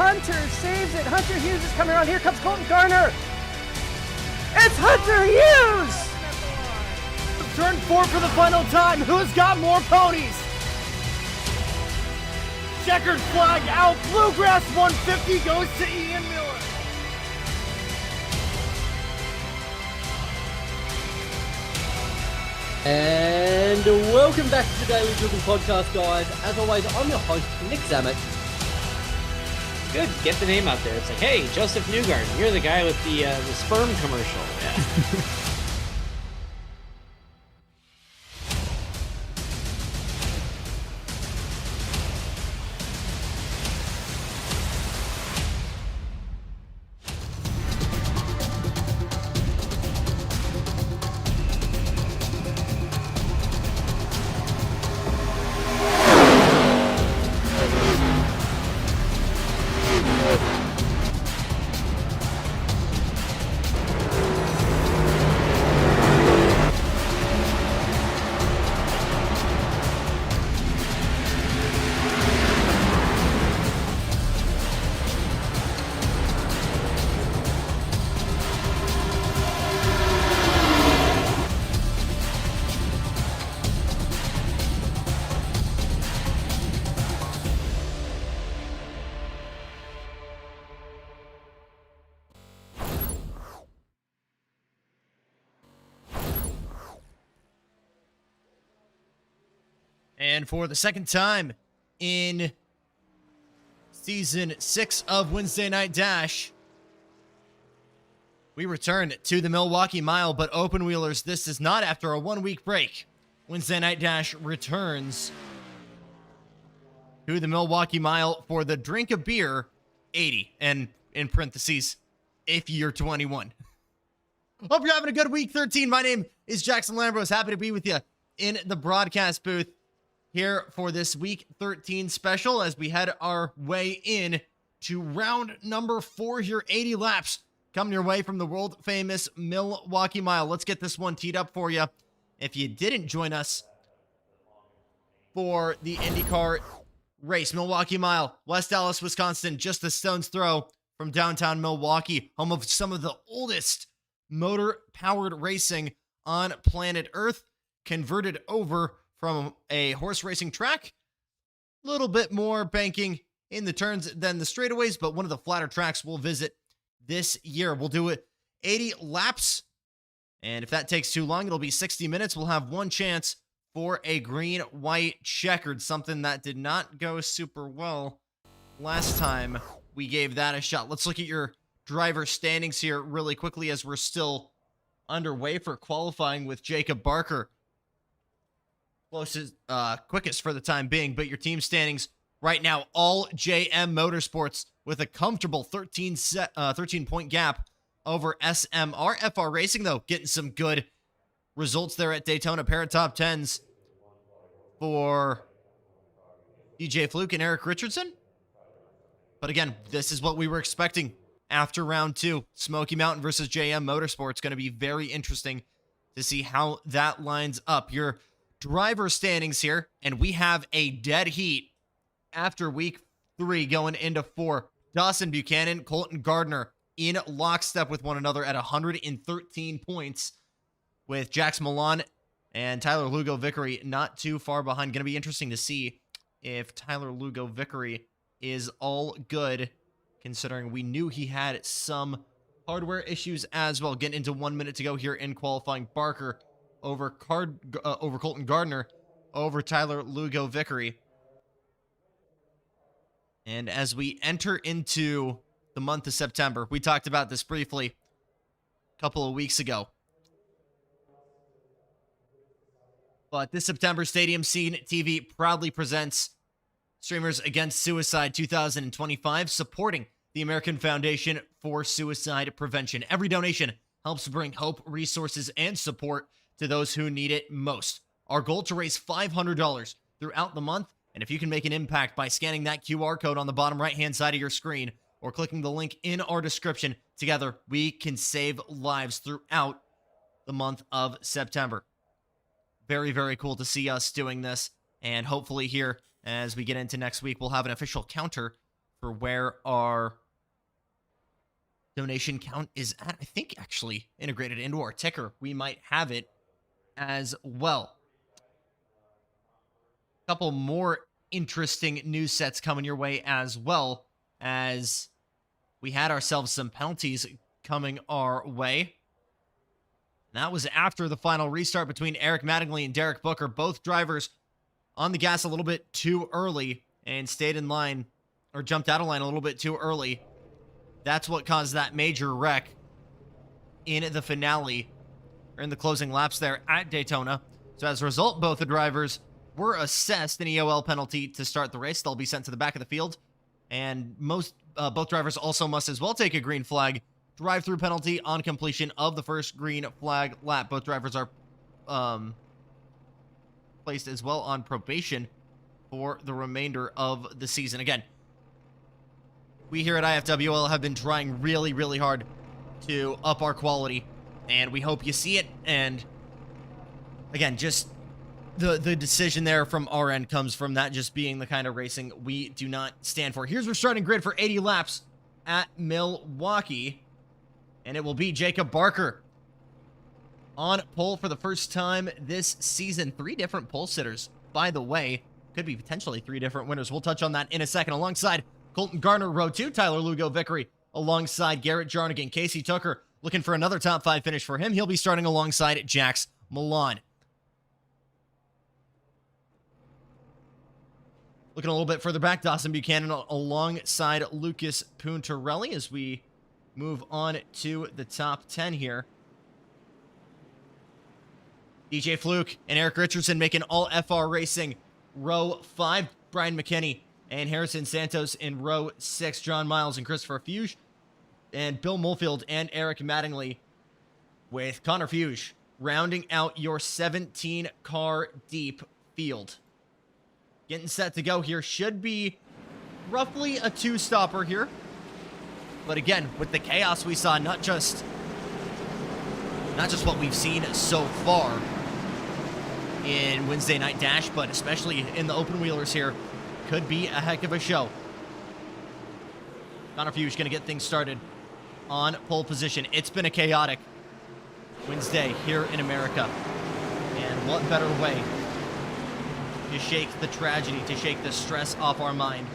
Hunter saves it. Hunter Hughes is coming around. Here comes Colton Garner. It's Hunter Hughes! Turn 4 for the final time. Who's got more ponies? Checkered flag out. Bluegrass 150 goes to Ian Miller. And welcome back to the Daily Driven Podcast, guys. As always, I'm your host, Nick Zammit. Good, get the name out there. It's like, hey, Joseph Newgarden, you're the guy with the sperm commercial. Yeah. And for the second time in Season 6 of Wednesday Night Dash, we return to the Milwaukee Mile, but open wheelers, this is not after a 1-week break. Wednesday Night Dash returns to the Milwaukee Mile for the Drink a Beer 80, and in parentheses, if you're 21. Hope you're having a good week 13. My name is Jackson Lambros. Happy to be with you in the broadcast booth here for this week 13 special as we head our way in to round number 4 here. 80 laps coming your way from the world famous Milwaukee Mile. Let's get this one teed up for you. If you didn't join us for the IndyCar race, Milwaukee Mile, West Allis, Wisconsin, just a stone's throw from downtown Milwaukee, home of some of the oldest motor-powered racing on planet Earth, converted over from a horse racing track. A little bit more banking in the turns than the straightaways, but one of the flatter tracks we'll visit this year. We'll do it 80 laps, and if that takes too long, it'll be 60 minutes. We'll have one chance for a green-white-checkered, something that did not go super well last time we gave that a shot. Let's look at your driver standings here really quickly as we're still underway for qualifying with Jacob Barker. Closest, quickest for the time being, but your team standings right now, all JM Motorsports with a comfortable 13-point gap over SMR. FR Racing, though, getting some good results there at Daytona. Pair of top 10s for DJ Fluke and Eric Richardson. But again, this is what we were expecting after round 2. Smoky Mountain versus JM Motorsports. Going to be very interesting to see how that lines up. Your driver standings here, and we have a dead heat after week 3 going into 4. Dawson Buchanan, Colton Gardner in lockstep with one another at 113 points, with Jax Milan and Tyler Lugo Vickery not too far behind. Going to be interesting to see if Tyler Lugo Vickery is all good, considering we knew he had some hardware issues as well. Getting into 1 minute to go here in qualifying. Barker over Colton Gardner, over Tyler Lugo Vickery. And as we enter into the month of September, we talked about this briefly a couple of weeks ago, but this September, Stadium Scene TV proudly presents Streamers Against Suicide 2025, supporting the American Foundation for Suicide Prevention. Every donation helps bring hope, resources, and support to those who need it most. Our goal to raise $500 throughout the month, and if you can make an impact by scanning that QR code on the bottom right-hand side of your screen or clicking the link in our description, together we can save lives throughout the month of September. Very, very cool to see us doing this, and hopefully here, as we get into next week, we'll have an official counter for where our donation count is at. I think actually integrated into our ticker, we might have it as well. A couple more interesting news sets coming your way as well, as we had ourselves some penalties coming our way. And that was after the final restart between Eric Mattingly and Derek Booker. Both drivers on the gas a little bit too early and stayed in line, or jumped out of line a little bit too early. That's what caused that major wreck in the finale, or in the closing laps there at Daytona. So as a result, both the drivers were assessed an EOL penalty to start the race. They'll be sent to the back of the field. And both drivers also must as well take a green flag drive-through penalty on completion of the first green flag lap. Both drivers are placed as well on probation for the remainder of the season. Again, we here at IFWL have been trying really, really hard to up our quality, and we hope you see it. And again, just the decision there from our end comes from that just being the kind of racing we do not stand for. Here's our starting grid for 80 laps at Milwaukee, and it will be Jacob Barker on pole for the first time this season. 3 different pole sitters, by the way. Could be potentially 3 different winners. We'll touch on that in a second. Alongside Colton Garner, row 2, Tyler Lugo Vickery, alongside Garrett Jarnigan. Casey Tucker looking for another top 5 finish for him. He'll be starting alongside Jax Milan. Looking a little bit further back, Dawson Buchanan alongside Lucas Puntarelli as we move on to the top 10 here. DJ Fluke and Eric Richardson making all FR Racing row 5. Brian McKinney and Harrison Santos in row 6. John Miles and Christopher Fuge. And Bill Mulfield and Eric Mattingly with Connor Fuge rounding out your 17-car deep field. Getting set to go here. Should be roughly a 2-stopper here. But again, with the chaos we saw, not just what we've seen so far in Wednesday Night Dash, but especially in the open wheelers here, could be a heck of a show. Connor Fuge going to get things started on pole position. It's been a chaotic Wednesday here in America. And what better way to shake the tragedy, to shake the stress off our mind,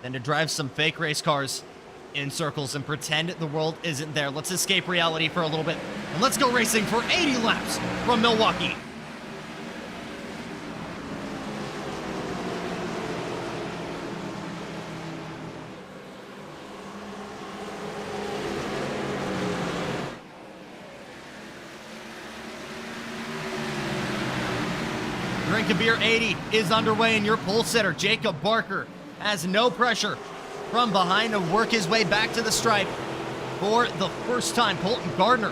than to drive some fake race cars in circles and pretend the world isn't there. Let's escape reality for a little bit, and let's go racing for 80 laps from Milwaukee. Drink a Beer 80 is underway, and your pole sitter, Jacob Barker, has no pressure from behind to work his way back to the stripe for the first time. Colton Gardner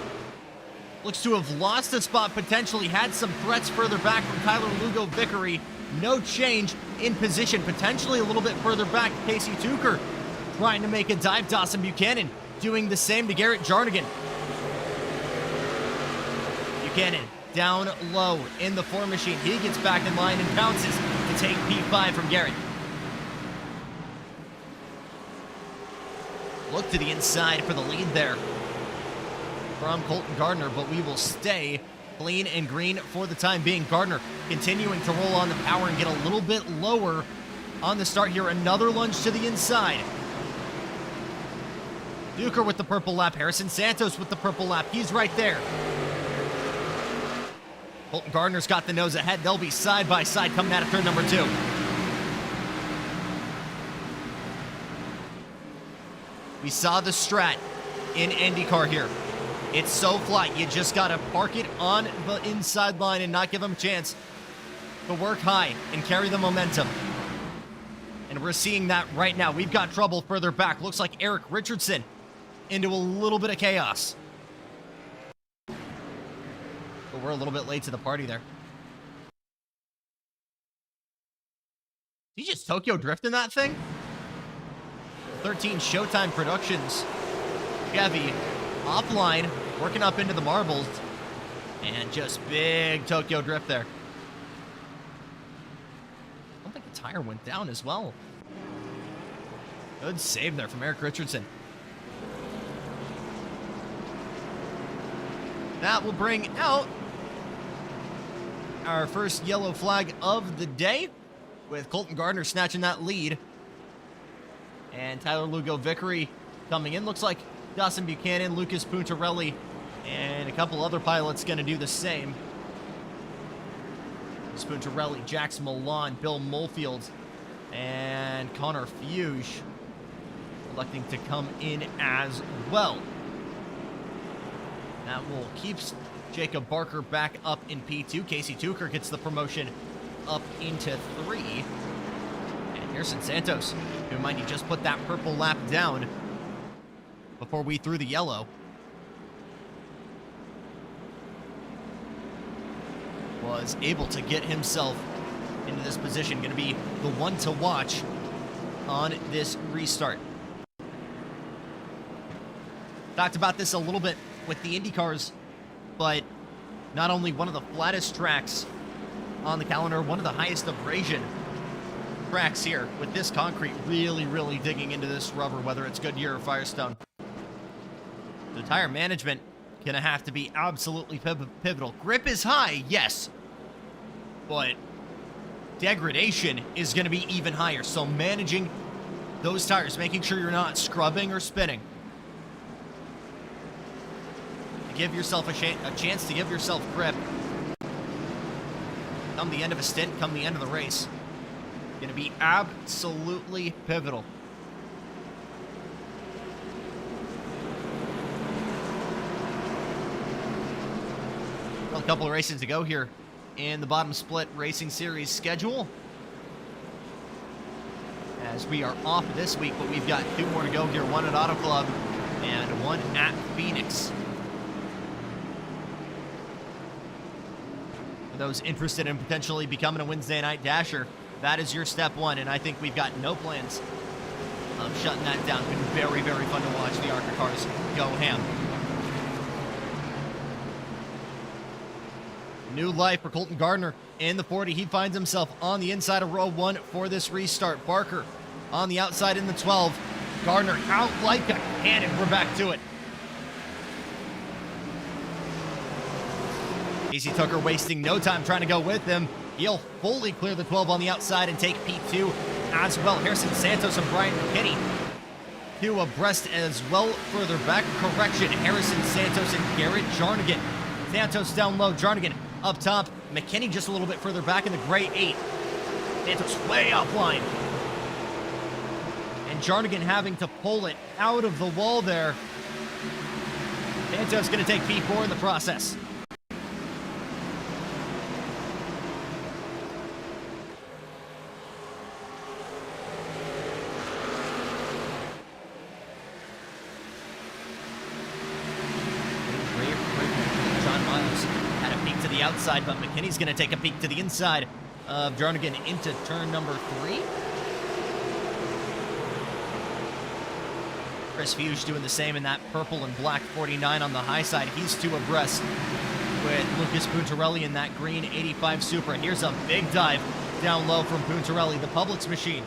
looks to have lost a spot, potentially had some threats further back from Tyler Lugo Vickery. No change in position, potentially a little bit further back. Casey Tucker trying to make a dive. Dawson Buchanan doing the same to Garrett Jarnigan. Buchanan down low in the 4 machine. He gets back in line and bounces to take P5 from Garrett. Look to the inside for the lead there from Colton Gardner, but we will stay clean and green for the time being. Gardner continuing to roll on the power and get a little bit lower on the start here. Another lunge to the inside. Duker with the purple lap. Harrison Santos with the purple lap. He's right there. Colton Gardner's got the nose ahead. They'll be side by side coming out of turn number 2. We saw the strat in IndyCar here. It's so flat, you just gotta park it on the inside line and not give them a chance to work high and carry the momentum. And we're seeing that right now. We've got trouble further back. Looks like Eric Richardson into a little bit of chaos. But we're a little bit late to the party there. Did he just Tokyo drift in that thing? 13 Showtime Productions Chevy offline, working up into the marbles, and just big Tokyo drift there. I don't think the tire went down as well. Good save there from Eric Richardson. That will bring out our first yellow flag of the day, with Colton Gardner snatching that lead. And Tyler Lugo-Vickery coming in. Looks like Dawson Buchanan, Lucas Puntarelli, and a couple other pilots going to do the same. Puntarelli, Jax Milan, Bill Molefield, and Connor Fuge electing to come in as well. That will keep Jacob Barker back up in P2. Casey Tucker gets the promotion up into 3. And Harrison Santos, who might have just put that purple lap down before we threw the yellow, was able to get himself into this position. Going to be the one to watch on this restart. Talked about this a little bit with the IndyCars, but not only one of the flattest tracks on the calendar, one of the highest abrasion tracks here, with this concrete really digging into this rubber, whether it's Goodyear or Firestone. The tire management gonna have to be absolutely pivotal. Grip is high, yes, but degradation is gonna be even higher. So managing those tires, making sure you're not scrubbing or spinning. Give yourself a chance to give yourself grip. Come the end of a stint, come the end of the race. Gonna be absolutely pivotal. Well, a couple of races to go here in the bottom split racing series schedule, as we are off this week, but we've got 2 more to go here, 1 at Auto Club and 1 at Phoenix. For those interested in potentially becoming a Wednesday night dasher, that is your step 1, and I think we've got no plans of shutting that down. Been very fun to watch the ARCA cars go ham. New life for Colton Gardner in the 40. He finds himself on the inside of row 1 for this restart. Barker on the outside in the 12. Gardner out like a cannon. We're back to it. Casey Tucker wasting no time trying to go with him. He'll fully clear the 12 on the outside and take P2 as well. Harrison Santos and Brian McKinney 2 abreast as well. Further back, correction, Harrison Santos and Garrett Jarnigan. Santos down low, Jarnigan up top. McKinney just a little bit further back in the gray 8. Santos way offline. And Jarnigan having to pull it out of the wall there. Santos going to take P4 in the process. Outside, but McKinney's going to take a peek to the inside of Jarnigan into turn number 3. Chris Fuge doing the same in that purple and black 49 on the high side. He's 2 abreast with Lucas Puntarelli in that green 85 Supra. And here's a big dive down low from Puntarelli, the Publix machine.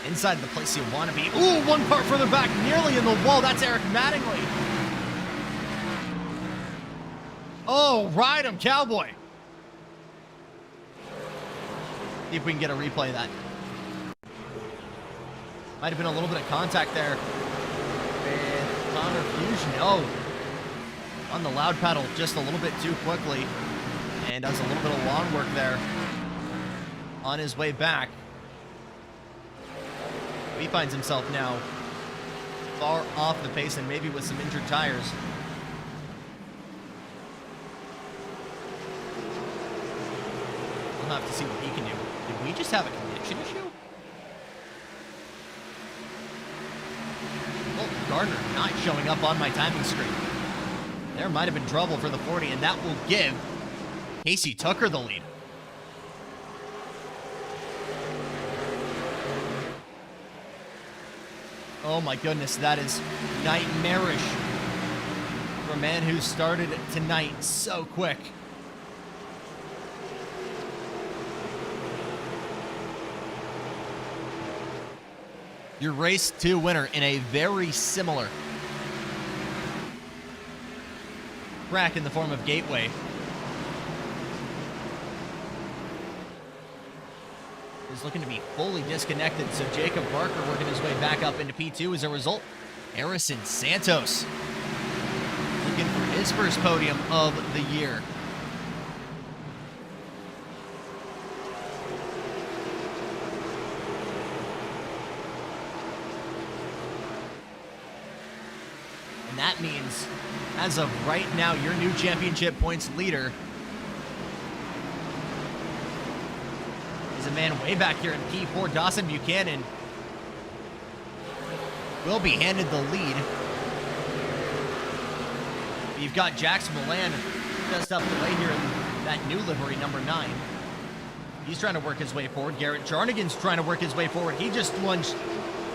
Inside the place you want to be. Ooh, 1 car further back, nearly in the wall. That's Eric Mattingly. Oh, ride him, cowboy. See if we can get a replay of that. Might have been a little bit of contact there with Connor Fusion. Oh, on the loud pedal just a little bit too quickly, and does a little bit of lawn work there on his way back. He finds himself now far off the pace and maybe with some injured tires. We'll have to see what he can do. Did we just have a connection issue? Well, Gardner not showing up on my timing screen. There might have been trouble for the 40, and that will give Casey Tucker the lead. Oh my goodness, that is nightmarish for a man who started tonight so quick. your race 2 winner in a very similar crack in the form of Gateway. Is looking to be fully disconnected, so Jacob Barker working his way back up into P2 as a result. Harrison Santos looking for his first podium of the year. And that means, as of right now, your new championship points leader is a man way back here in P4. Dawson Buchanan will be handed the lead. You've got Jackson Lambros just up the way here in that new livery, number 9. He's trying to work his way forward. Garrett Jarnigan's trying to work his way forward. He just lunged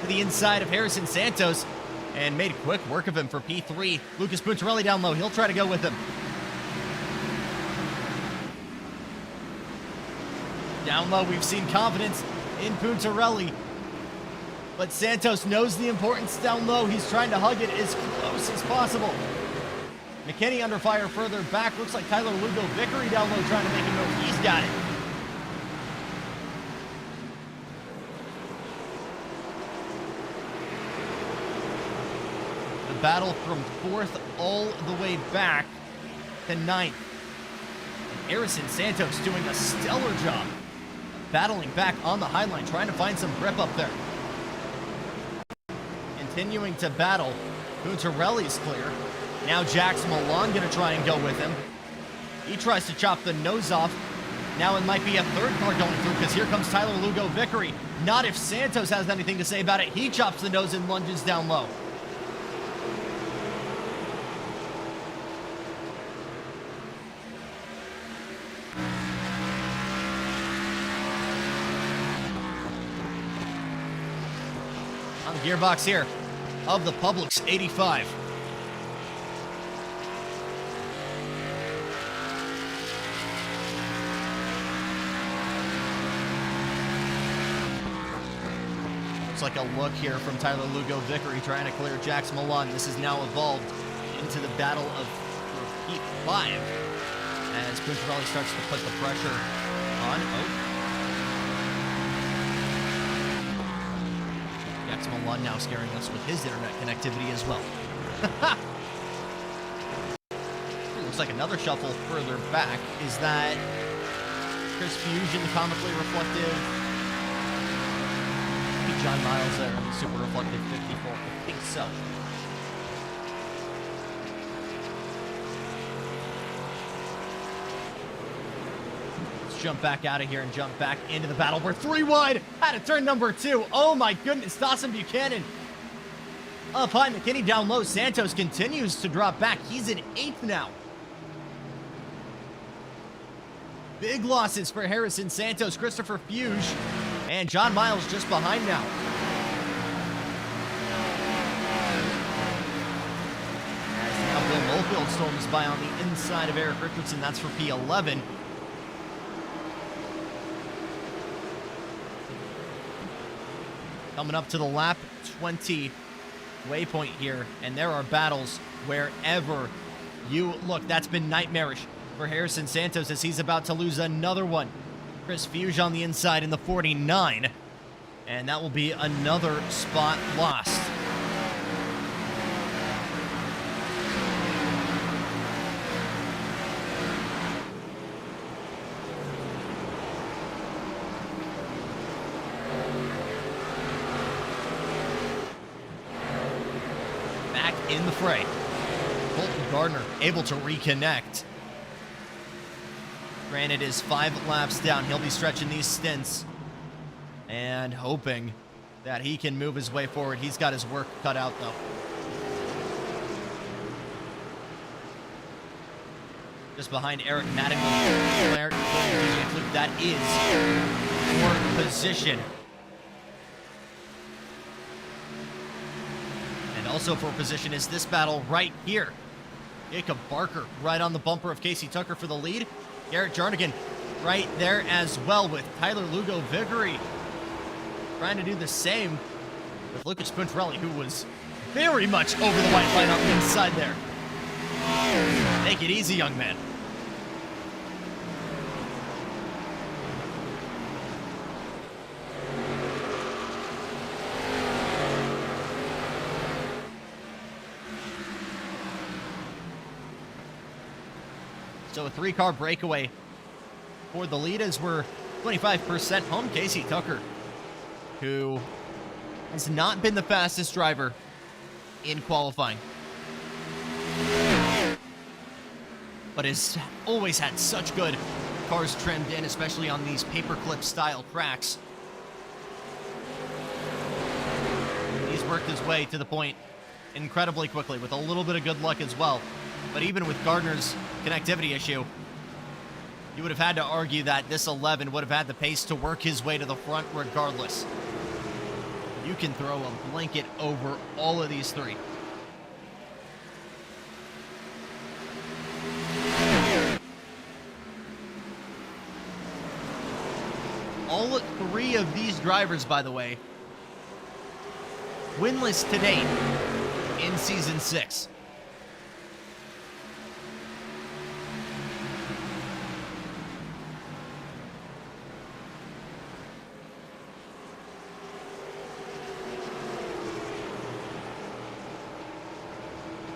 to the inside of Harrison Santos and made quick work of him for P3. Lucas Puntarelli down low. He'll try to go with him. Down low, we've seen confidence in Puntarelli. But Santos knows the importance down low. He's trying to hug it as close as possible. McKinney under fire further back. Looks like Tyler Lugo Vickery down low trying to make a move. He's got it. The battle from 4th all the way back to 9th. And Harrison Santos doing a stellar job battling back on the high line, trying to find some grip up there. Continuing to battle. Puntarelli's clear. Now Jackson Milan going to try and go with him. He tries to chop the nose off. Now it might be a third car going through because here comes Tyler Lugo Vickery. Not if Santos has anything to say about it. He chops the nose and lunges down low. On the gearbox here of the Publix 85. Like a look here from Tyler Lugo Vickery trying to clear Jackson Milan. This has now evolved into the battle of Heat 5 as Puntarelli starts to put the pressure on. Jackson Milan now scaring us with his internet connectivity as well. Looks like another shuffle further back. Is that Chris Fusion, comically reflective? John Miles there in the super reflective 54. I think so. Let's jump back out of here and jump back into the battle. We're 3 wide out of turn number 2. Oh my goodness, Dawson Buchanan up high. McKinney down low. Santos continues to drop back. He's in 8th now. Big losses for Harrison Santos, Christopher Fuge, and John Miles just behind now. As now Bill Molefield storms by on the inside of Eric Richardson. That's for P11. Coming up to the lap 20 waypoint here, and there are battles wherever you look. That's been nightmarish for Harrison Santos as he's about to lose another one. Chris Fuge on the inside in the 49, and that will be another spot lost. Back in the fray. Colton Gardner able to reconnect. Granted, is 5 laps down. He'll be stretching these stints and hoping that he can move his way forward. He's got his work cut out, though. Just behind Eric Mattingly. That is for position. And also for position is this battle right here. Jacob Barker right on the bumper of Casey Tucker for the lead. Garrett Jarnigan right there as well with Tyler Lugo Vickery trying to do the same. with Lucas Puntarelli, who was very much over the white line on the inside there. Take it easy, young man. So a 3-car breakaway for the lead as we're 25% home. Casey Tucker, who has not been the fastest driver in qualifying, but has always had such good cars trimmed in, especially on these paperclip style tracks. He's worked his way to the point incredibly quickly with a little bit of good luck as well. But even with Gardner's connectivity issue, you would have had to argue that this 11 would have had the pace to work his way to the front regardless. You can throw a blanket over all of these three. All three of these drivers, by the way, winless to date in Season 6.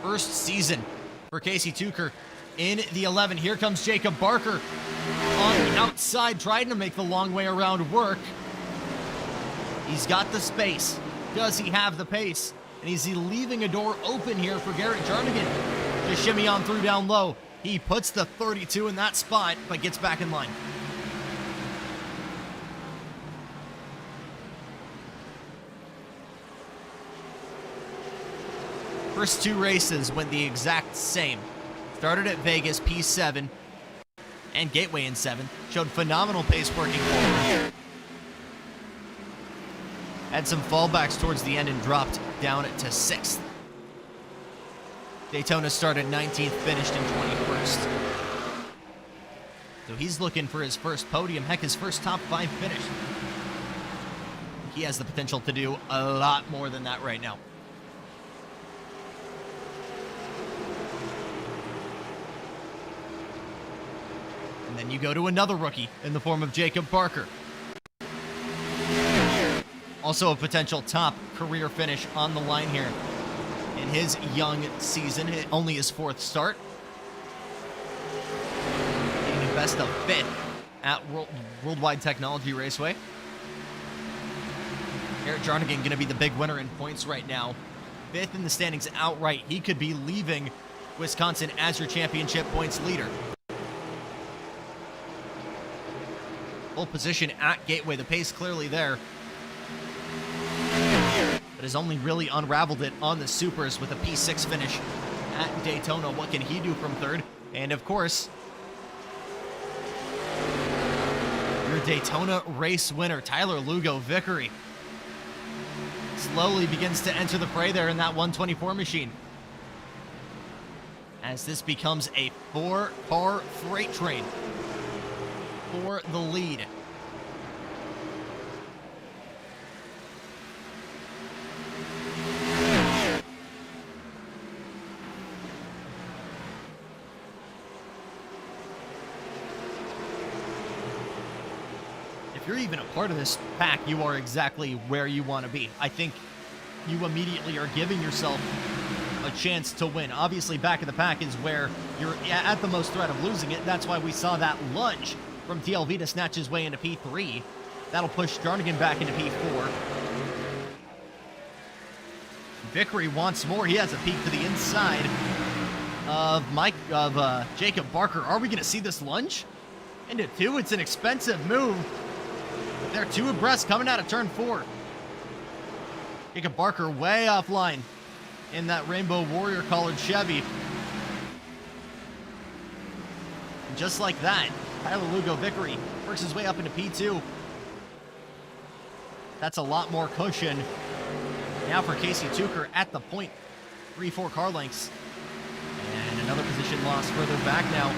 First season for Casey Tucker in the 11. Here comes Jacob Barker on the outside, trying to make the long way around work. He's got the space. Does he have the pace? And is he leaving a door open here for Garrett Jarnigan to shimmy on through down low? He puts the 32 in that spot, but gets back in line. First two races went the exact same. Started at Vegas, P7, and Gateway in 7. Showed phenomenal pace working forward. Had some fallbacks towards the end and dropped down to 6th. Daytona started 19th, finished in 21st. So he's looking for his first podium, heck, his first top 5 finish. He has the potential to do a lot more than that right now. And then you go to another rookie in the form of Jacob Barker. Also a potential top career finish on the line here in his young season. Only his 4th start. Getting a best of 5th at Worldwide Technology Raceway. Garrett Jarnigan going to be the big winner in points right now. 5th in the standings outright. He could be leaving Wisconsin as your championship points leader. Full position at Gateway. The pace clearly there. But has only really unraveled it on the Supers with a P6 finish at Daytona. What can he do from 3rd? And of course, your Daytona race winner, Tyler Lugo Vickery, slowly begins to enter the fray there in that 124 machine. As this becomes a 4-car freight train for the lead. If you're even a part of this pack, you are exactly where you want to be. I think you immediately are giving yourself a chance to win. Obviously, back of the pack is where you're at the most threat of losing it. That's why we saw that lunge from TLV to snatch his way into P3. That'll push Jarnigan back into P4. Vickery wants more. He has a peek to the inside of Jacob Barker. Are we going to see this lunge into 2? It's an expensive move. They're 2 abreast coming out of turn 4. Jacob Barker way offline in that Rainbow Warrior collared Chevy. And just like that, Tyler Lugo Vickery works his way up into P2. That's a lot more cushion. Now for Casey Tucker at the point. 3-4 car lengths. And another position loss further back now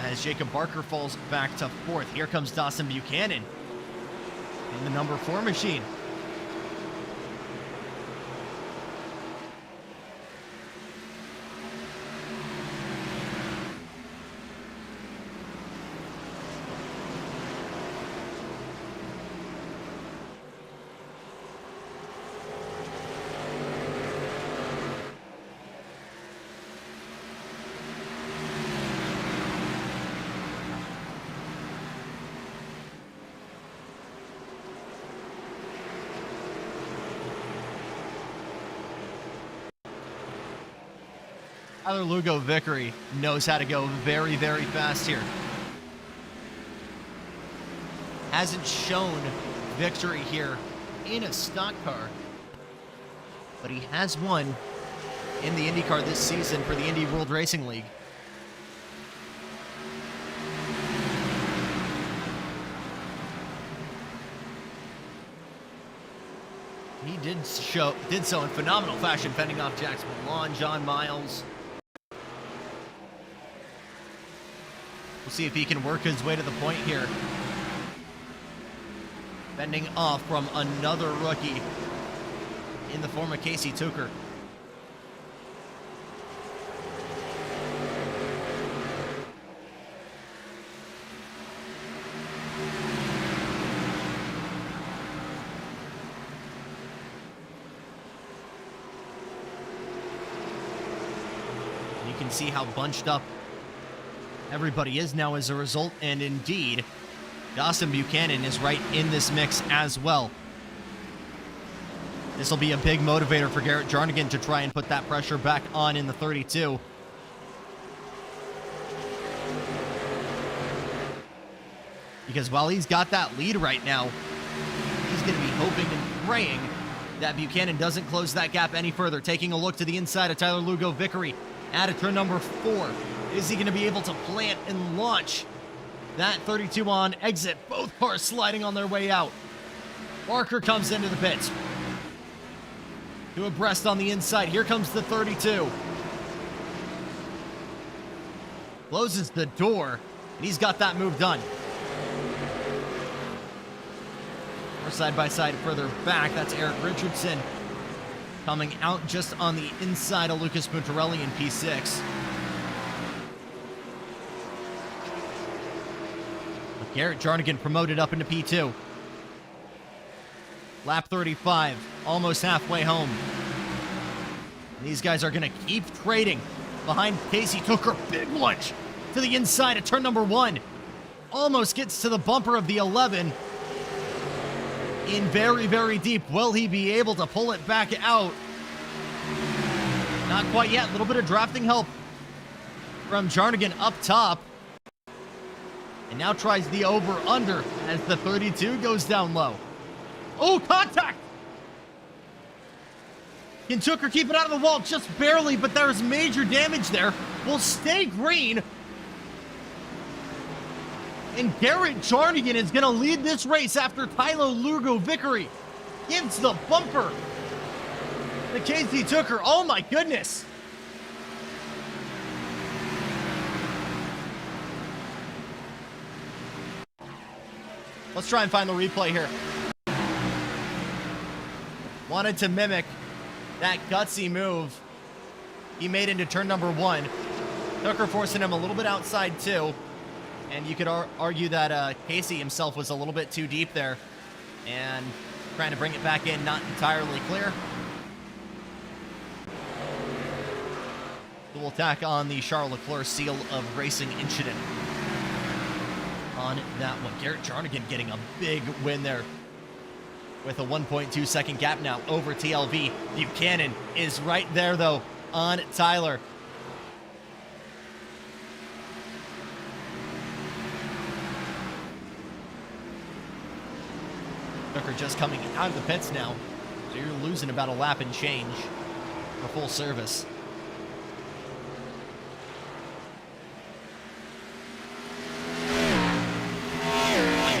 as Jacob Barker falls back to 4th. Here comes Dawson Buchanan in the number 4 machine. Tyler Lugo Vickery knows how to go very, very fast here. Hasn't shown victory here in a stock car, but he has won in the IndyCar this season for the Indy World Racing League. He did so in phenomenal fashion, fending off Jackson Lambros, John Miles. We'll see if he can work his way to the point here. Fending off from another rookie in the form of Casey Tucker. You can see how bunched up everybody is now as a result, and indeed, Dawson Buchanan is right in this mix as well. This will be a big motivator for Garrett Jarnigan to try and put that pressure back on in the 32. Because while he's got that lead right now, he's going to be hoping and praying that Buchanan doesn't close that gap any further. Taking a look to the inside of Tyler Lugo Vickery at a turn number 4. Is he going to be able to plant and launch that 32 on exit? Both cars sliding on their way out. Barker comes into the pits. To abreast on the inside. Here comes the 32. Closes the door, and he's got that move done. Or side by side further back, that's Eric Richardson coming out just on the inside of Lucas Mutarelli in P6. Garrett Jarnigan promoted up into P2. Lap 35, almost halfway home. And these guys are going to keep trading behind Casey Tucker. Big lunge to the inside of turn number 1. Almost gets to the bumper of the 11. In very, very deep. Will he be able to pull it back out? Not quite yet. A little bit of drafting help from Jarnigan up top. And now tries the over-under as the 32 goes down low. Oh, contact! Can Tucker keep it out of the wall? Just barely, but there's major damage there. Will stay green. And Garrett Jarnigan is going to lead this race after Tyler Lugo Vickery gives the bumper to Casey Tucker. Oh my goodness. Let's try and find the replay here. Wanted to mimic that gutsy move he made into turn number 1. Tucker forcing him a little bit outside too. And you could argue that Casey himself was a little bit too deep there. And trying to bring it back in, not entirely clear. Dual attack on the Charles Leclerc seal of racing incident. On that one. Garrett Jarnigan getting a big win there with a 1.2 second gap now over TLV. Buchanan is right there though on Tyler. Tucker just coming out of the pits now, so you're losing about a lap and change for full service.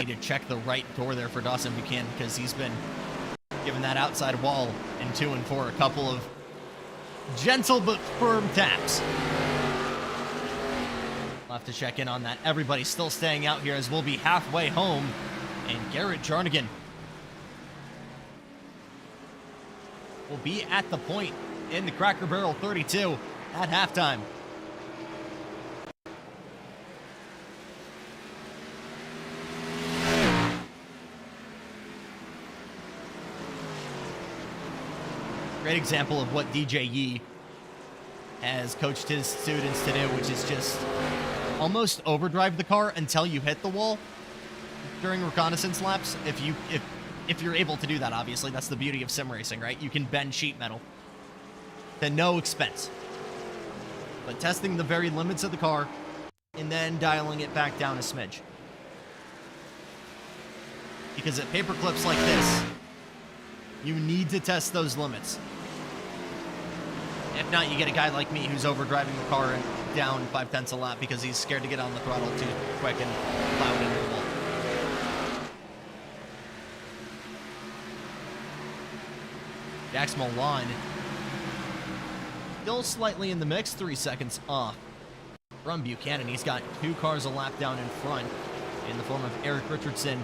To check the right door there for Dawson Buchanan because he's been given that outside wall in 2 and 4. A couple of gentle but firm taps. We'll have to check in on that. Everybody's still staying out here as we'll be halfway home. And Garrett Jarnigan will be at the point in the Cracker Barrel 32 at halftime. Great example of what DJ Yee has coached his students to do, which is just almost overdrive the car until you hit the wall during reconnaissance laps. If you're able to do that, obviously, that's the beauty of sim racing, right? You can bend sheet metal to no expense. but testing the very limits of the car and then dialing it back down a smidge. Because at paper clips like this, you need to test those limits. If not, you get a guy like me who's overdriving the car and down 5/10 a lap because he's scared to get on the throttle too quick and plow it into the wall. Jax Milan still slightly in the mix, 3 seconds off from Buchanan. He's got 2 cars a lap down in front in the form of Eric Richardson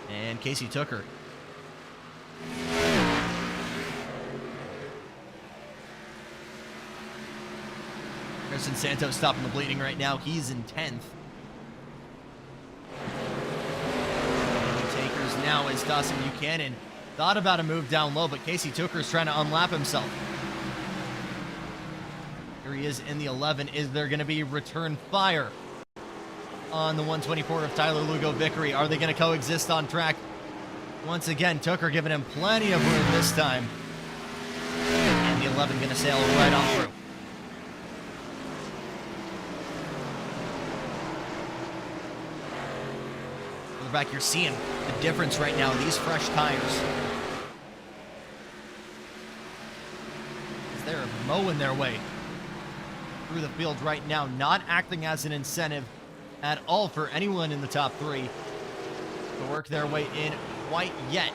and Casey Tooker. Harrison Santos stopping the bleeding right now. He's in 10th. Takers now is Dawson Buchanan. Thought about a move down low, but Casey Tooker's trying to unlap himself. Here he is in the 11. Is there going to be return fire on the 124 of Tyler Lugo Vickery? Are they going to coexist on track? Once again, Tooker giving him plenty of room this time. And the 11 going to sail right on through. Further back, you're seeing the difference right now. These fresh tires. They're mowing their way through the field right now, not acting as an incentive at all for anyone in the top 3 to work their way in quite yet.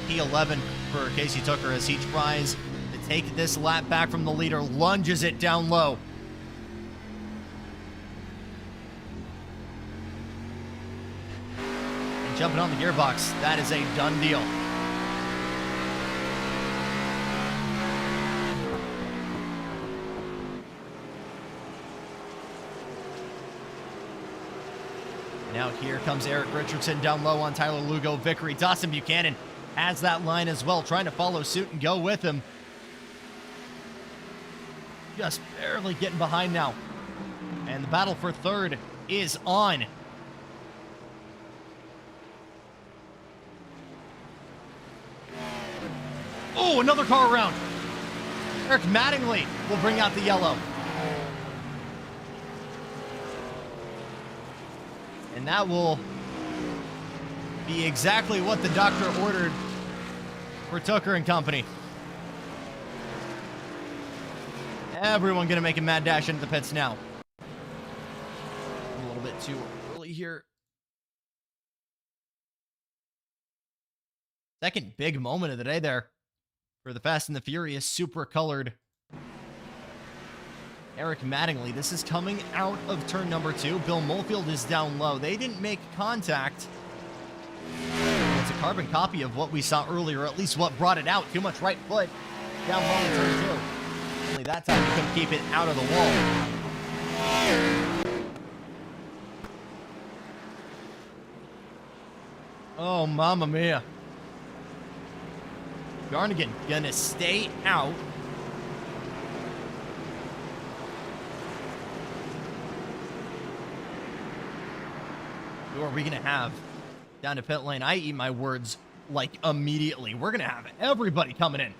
P11 for Casey Tooker as he tries to take this lap back from the leader, lunges it down low. And jumping on the gearbox, that is a done deal. Now here comes Eric Richardson down low on Tyler Lugo Vickery. Dawson Buchanan has that line as well, trying to follow suit and go with him. Just barely getting behind now. And the battle for third is on. Oh, another car around. Eric Mattingly will bring out the yellow. And that will be exactly what the doctor ordered for Tooker and company. Everyone gonna make a mad dash into the pits now. A little bit too early here. Second big moment of the day there for the Fast and the Furious super colored Eric Mattingly. This is coming out of turn number 2. Bill Molefield is down low. They didn't make contact. It's a carbon copy of what we saw earlier, or at least what brought it out. Too much right foot down low in turn 2. Only that time he couldn't keep it out of the wall. Oh, mamma mia. Garnigan gonna stay out. Who are we gonna have down to pit lane? I eat my words like immediately. We're gonna have everybody coming in.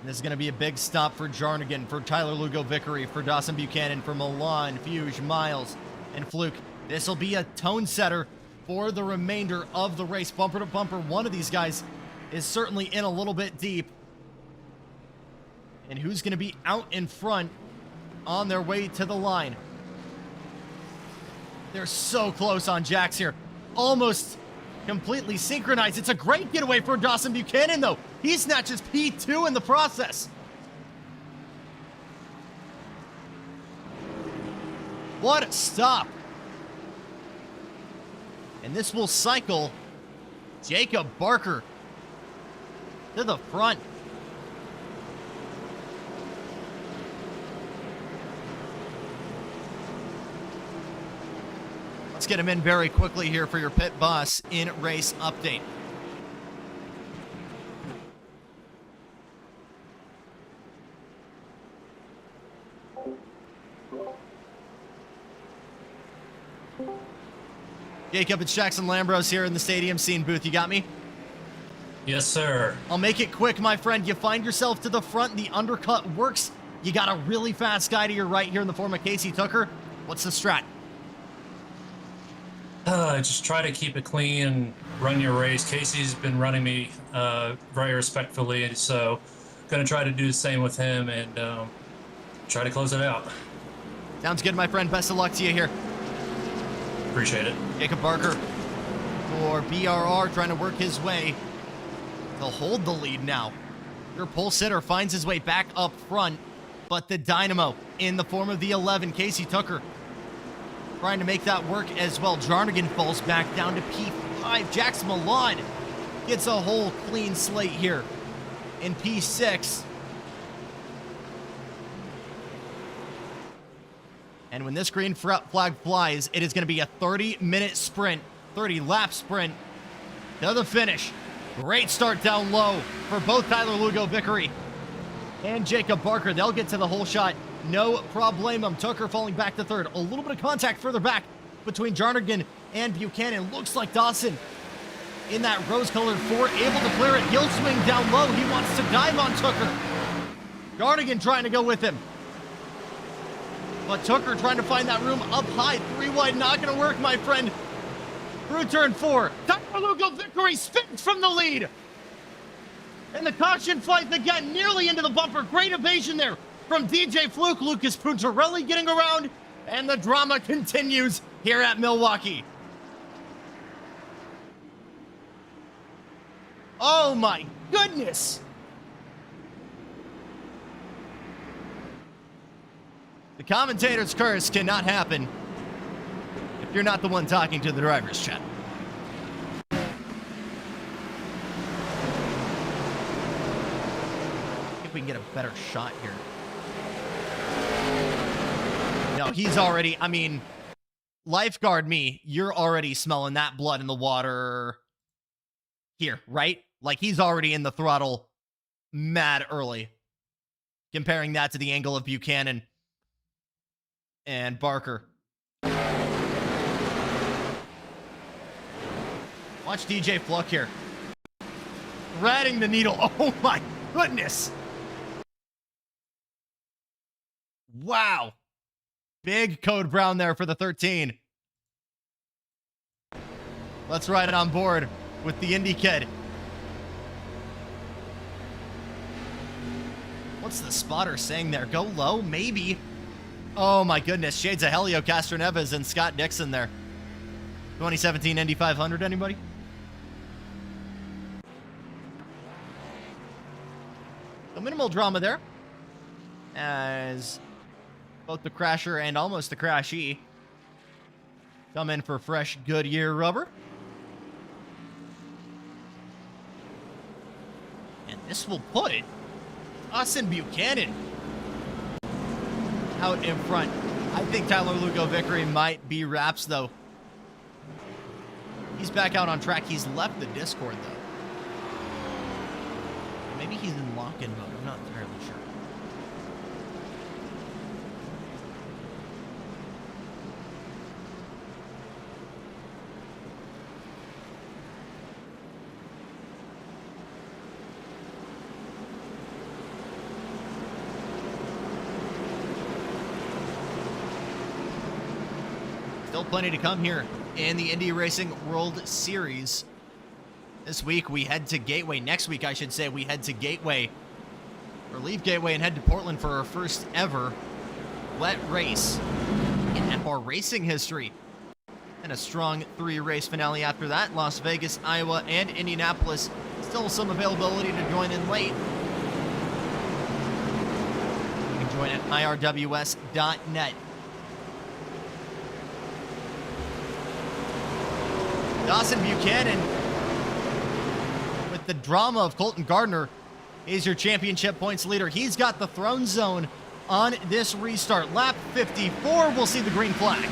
This is going to be a big stop for Jarnigan, for Tyler Lugo Vickery, for Dawson Buchanan, for Milan, Fuge, Miles, and Fluke. This will be a tone setter for the remainder of the race. Bumper to bumper, one of these guys is certainly in a little bit deep. And who's going to be out in front on their way to the line? They're so close on Jax here. Almost completely synchronized. It's a great getaway for Dawson Buchanan, though. He snatches P2 in the process. What a stop. And this will cycle Jacob Barker to the front. Let's get him in very quickly here for your pit boss in race update. Jacob, it's Jackson Lambros here in the stadium scene booth. You got me? Yes, sir. I'll make it quick, my friend. You find yourself to the front. The undercut works. You got a really fast guy to your right here in the form of Casey Tucker. What's the strat? Just try to keep it clean and run your race. Casey's been running me very respectfully, so going to try to do the same with him and try to close it out. Sounds good, my friend. Best of luck to you here. Appreciate it. Jacob Barker for BRR trying to work his way. They'll hold the lead now. Your pole sitter finds his way back up front, but the dynamo in the form of the 11, Casey Tucker, trying to make that work as well. Jarnigan falls back down to P5. Jax Milan gets a whole clean slate here in P6. And when this green flag flies, it is going to be a 30-minute sprint, 30-lap sprint to the finish. Great start down low for both Tyler Lugo Vickery and Jacob Barker. They'll get to the whole shot. No problemum. Tucker falling back to third. A little bit of contact further back between Jarnigan and Buchanan. Looks like Dawson in that rose-colored 4 able to clear it. He'll swing down low. He wants to dive on Tucker. Jarnigan trying to go with him. But Tucker trying to find that room up high. 3 wide, not going to work, my friend. Through turn 4. Tyler Lugo Vickery spins from the lead. And the caution flight again, nearly into the bumper. Great evasion there from DJ Fluke. Lucas Puntarelli getting around. And the drama continues here at Milwaukee. Oh my goodness. The commentator's curse cannot happen if you're not the one talking to the driver's chat. If we can get a better shot here. No, he's already, I mean, lifeguard me, you're already smelling that blood in the water here, right? Like he's already in the throttle mad early. Comparing that to the angle of Buchanan and Barker. Watch DJ Fluck here. Threading the needle. Oh my goodness. Wow. Big Code Brown there for the 13. Let's ride it on board with the Indy kid. What's the spotter saying there? Go low? Maybe. Oh my goodness, shades of Helio Castroneves and Scott Dixon there. 2017 Indy 500, anybody? So minimal drama there, as both the Crasher and almost the Crashee come in for fresh Goodyear rubber. And this will put Dawson Buchanan out in front. I think Tyler Lugo Vickery might be wraps, though. He's back out on track. He's left the Discord, though. Maybe he's in lock-in mode. I'm not entirely sure. Still plenty to come here in the Indy Racing World Series. This week we head to Gateway. Next week, I should say, we head to Gateway. Or leave Gateway and head to Portland for our first ever wet race in FR Racing history. And a strong 3-race finale after that. Las Vegas, Iowa, and Indianapolis. Still some availability to join in late. You can join at irws.net. Dawson Buchanan, with the drama of Colton Gardner, is your championship points leader. He's got the throne zone on this restart. Lap 54, we'll see the green flag.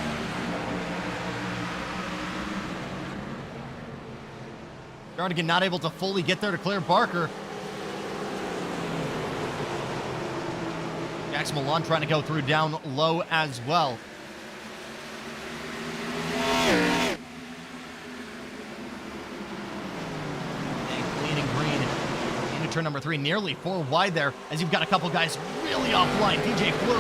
Jarnigan not able to fully get there to clear Barker. Jackson Milan trying to go through down low as well. And clean and green into turn number 3, nearly 4 wide there, as you've got a couple guys really offline. DJ Fluke,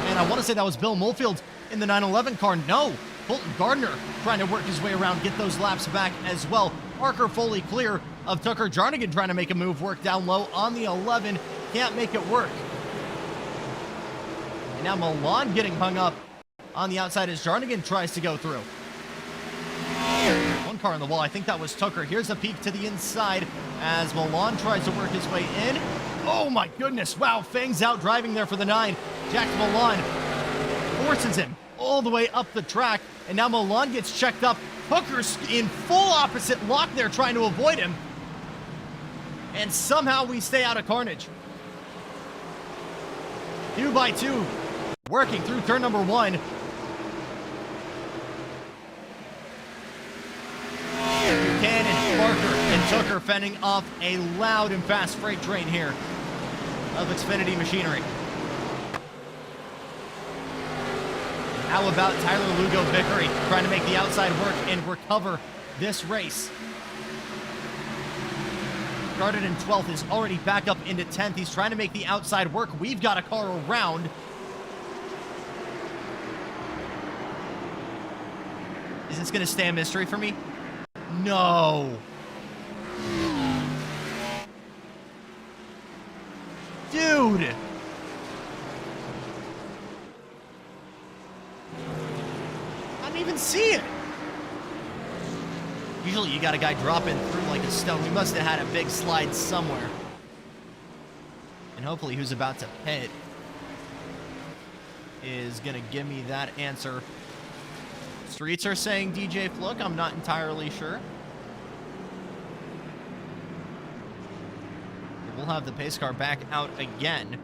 and I want to say that was Bill Molefield in the 911 car. No, Colton Gardner trying to work his way around, get those laps back as well. Parker fully clear of Tucker. Jarnigan trying to make a move, work down low on the 11. Can't make it work. And now Milan getting hung up on the outside as Jarnigan tries to go through. One car on the wall. I think that was Tucker. Here's a peek to the inside as Milan tries to work his way in. Oh my goodness. Wow. Fangs out driving there for the 9. Jackson Milan forces him all the way up the track. And now Milan gets checked up. Tucker's in full opposite lock there trying to avoid him. And somehow we stay out of carnage. 2 by 2. Working through turn number 1. Buchanan, Barker, and Tucker fending off a loud and fast freight train here of Xfinity machinery. How about Tyler Lugo Vickery trying to make the outside work and recover this race? Started in 12th, is already back up into 10th. He's trying to make the outside work. We've got a car around. Is this going to stay a mystery for me? No. Dude. I didn't even see it. Usually you got a guy dropping through like a stone. We must have had a big slide somewhere. And hopefully who's about to pit is going to give me that answer. Streets are saying DJ Fluke. I'm not entirely sure. We'll have the pace car back out again.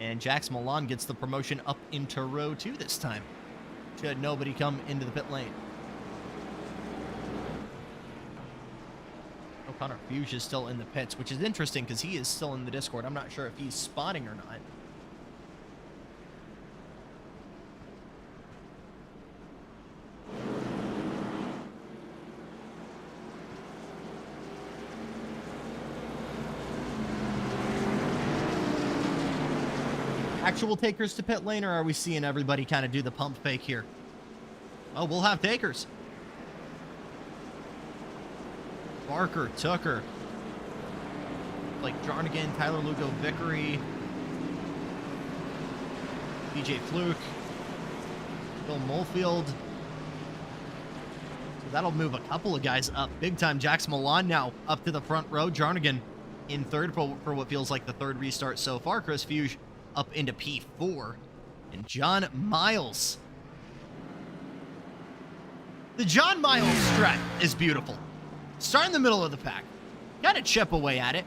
And Jackson Milan gets the promotion up into row 2 this time. Should nobody come into the pit lane. Connor Fuge is still in the pits, which is interesting because he is still in the Discord. I'm not sure if he's spotting or not. Actual takers to pit lane, or are we seeing everybody kind of do the pump fake here? Oh, we'll have takers. Barker, Tucker, like Jarnigan, Tyler Lugo, Vickery, DJ Fluke, Bill Molefield. So that'll move a couple of guys up. Big time Jackson Milan now up to the front row. Jarnigan in third for what feels like the third restart so far. Chris Fuge up into P4. And John Miles. The John Miles strat is beautiful. Start in the middle of the pack. Got to chip away at it.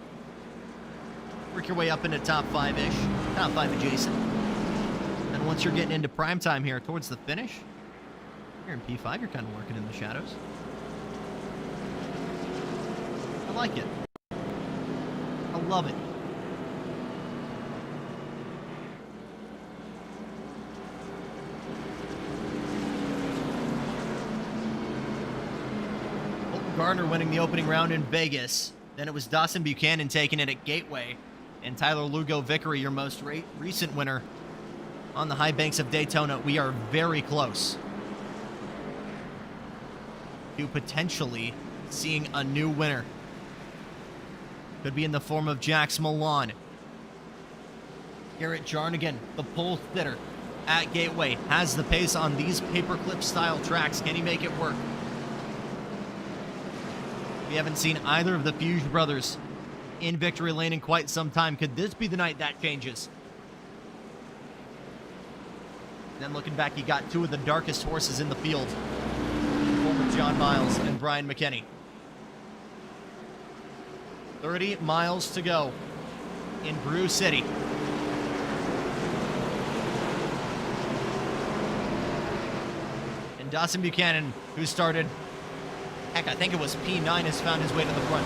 Work your way up into top 5-ish. Top 5 adjacent. And once you're getting into prime time here towards the finish, here in P5, you're kind of working in the shadows. I like it. I love it. Gardner winning the opening round in Vegas. Then it was Dawson Buchanan taking it at Gateway. And Tyler Lugo Vickery, your most recent winner on the high banks of Daytona. We are very close to potentially seeing a new winner. Could be in the form of Jackson Milan. Garrett Jarnigan, the pole sitter at Gateway, has the pace on these paperclip style tracks. Can he make it work? We haven't seen either of the Fuge brothers in victory lane in quite some time. Could this be the night that changes? And then looking back, you got 2 of the darkest horses in the field. Former John Miles and Brian McKinney. 30 miles to go in Brew City. And Dawson Buchanan, who started Heck, I think it was P9 has found his way to the front.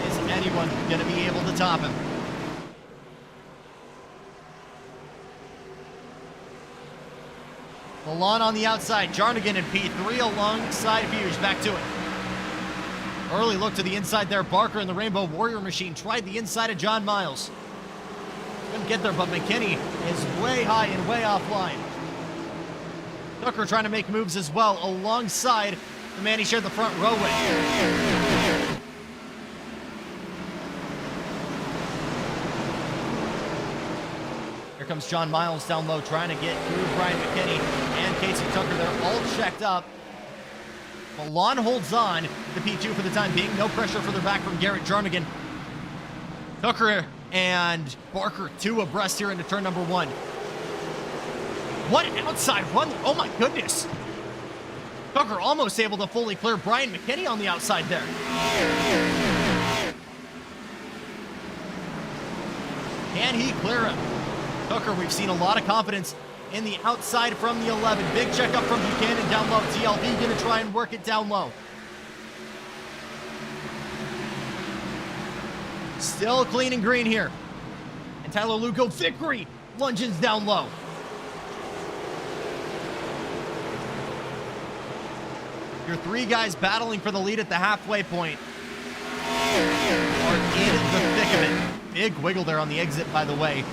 Is anyone going to be able to top him? Milan on the outside. Jarnigan and P3 alongside Fuge. Back to it. Early look to the inside there. Barker and the Rainbow Warrior Machine tried the inside of John Miles. Couldn't get there, but McKinney is way high and way offline. Tucker trying to make moves as well alongside the man he shared the front row with. Here comes John Miles down low trying to get through Brian McKinney and Casey Tucker. They're all checked up. Milan holds on the P2 for the time being. No pressure further back from Garrett Jarnigan. Tucker and Barker 2 abreast here into turn number 1. What an outside run. Oh my goodness. Tucker almost able to fully clear Brian McKinney on the outside there. Can he clear him? Tucker, we've seen a lot of confidence in the outside from the 11. Big checkup from Buchanan down low. TLV gonna try and work it down low. Still clean and green here. And Tyler Lugo victory lunges down low. Your 3 guys battling for the lead at the halfway point are in the thick of it. Big wiggle there on the exit, by the way,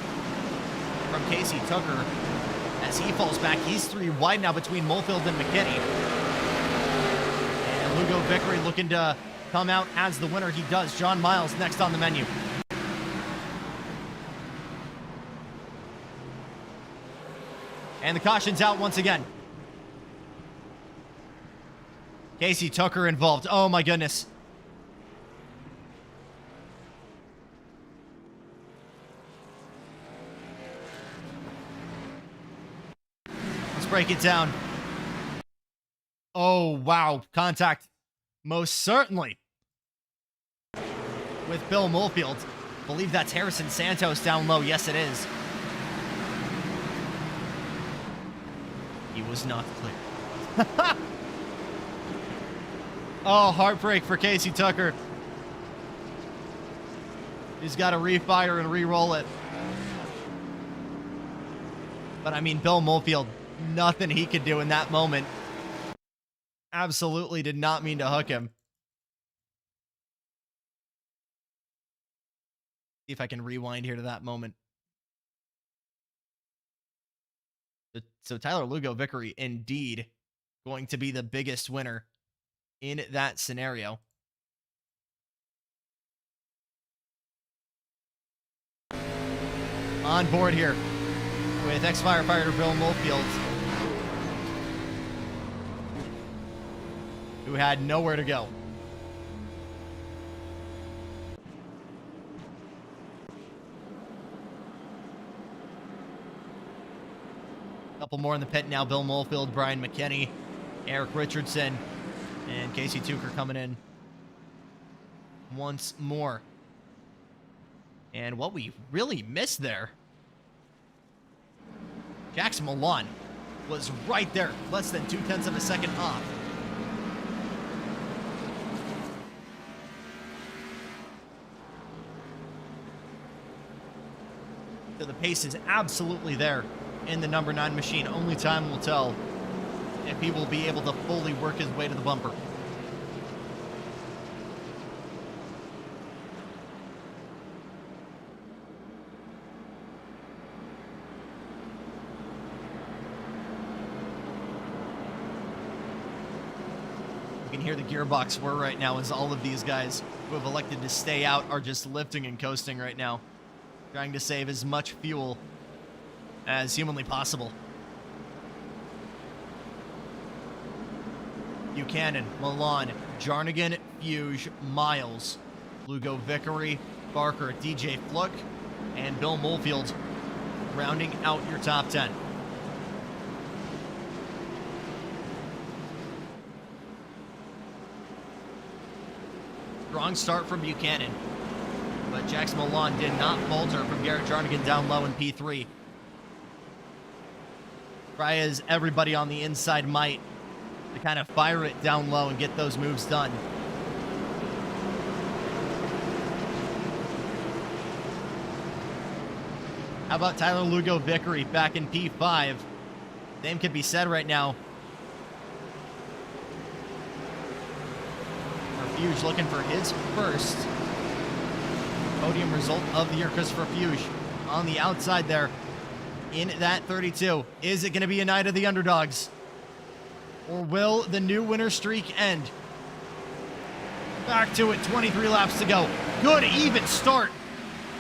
from Casey Tucker. As he falls back, he's 3 wide now between Mofield and McKinney. And Lugo Vickery looking to come out as the winner. He does. John Miles next on the menu. And the caution's out once again. Casey Tucker involved. Oh my goodness. Let's break it down. Oh, wow. Contact. Most certainly. With Bill Mofield. I believe that's Harrison Santos down low. Yes, it is. He was not clear. Oh, heartbreak for Casey Tucker. He's got to refire and re-roll it. But I mean, Bill Mofield, nothing he could do in that moment. Absolutely did not mean to hook him. See if I can rewind here to that moment. So Tyler Lugo Vickery, indeed, going to be the biggest winner in that scenario. On board here with ex-firefighter Bill Mofield, who had nowhere to go. Couple more in the pit now. Bill Mofield, Brian McKinney, Eric Richardson, and Casey Tucker coming in once more. And what we really missed there, Jackson Milan was right there, less than 0.2 of a second off. So the pace is absolutely there in the number 9 machine. Only time will tell if he will be able to fully work his way to the bumper. You can hear the gearbox whir right now as all of these guys who have elected to stay out are just lifting and coasting right now, trying to save as much fuel as humanly possible. Buchanan, Milan, Jarnigan, Fuge, Miles, Lugo Vickery, Barker, DJ Fluck, and Bill Mofield rounding out your top 10. Strong start from Buchanan, but Jackson Milan did not falter from Garrett Jarnigan down low in P3. Try as everybody on the inside might to kind of fire it down low and get those moves done. How about Tyler Lugo Vickery back in P5? Same could be said right now. Fuge looking for his first podium result of the year. Christopher Fuge on the outside there in that 32. Is it going to be a night of the underdogs? Or will the new winner streak end? Back to it, 23 laps to go. Good even start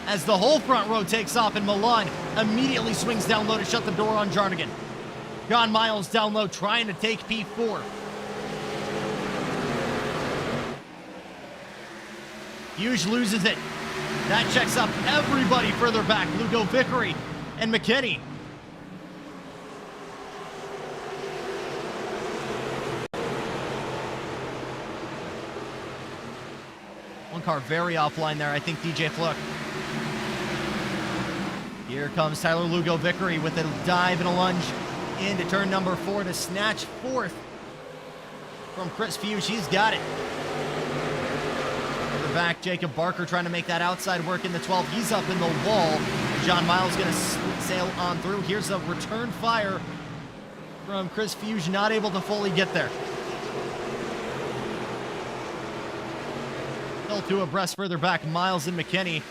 as the whole front row takes off, and Milan immediately swings down low to shut the door on Jarnigan. John Miles down low trying to take P4. Fuge loses it. That checks up everybody further back. Lugo Vickery and McKinney. One car very offline there, I think DJ Fluck. Here comes Tyler Lugo Vickery with a dive and a lunge into turn number 4 to snatch 4th from Chris Fuge. He's got it. Further back, Jacob Barker trying to make that outside work in the 12. He's up in the wall. John Miles going to sail on through. Here's a return fire from Chris Fuge, not able to fully get there. Still two abreast further back, Miles and McKinney,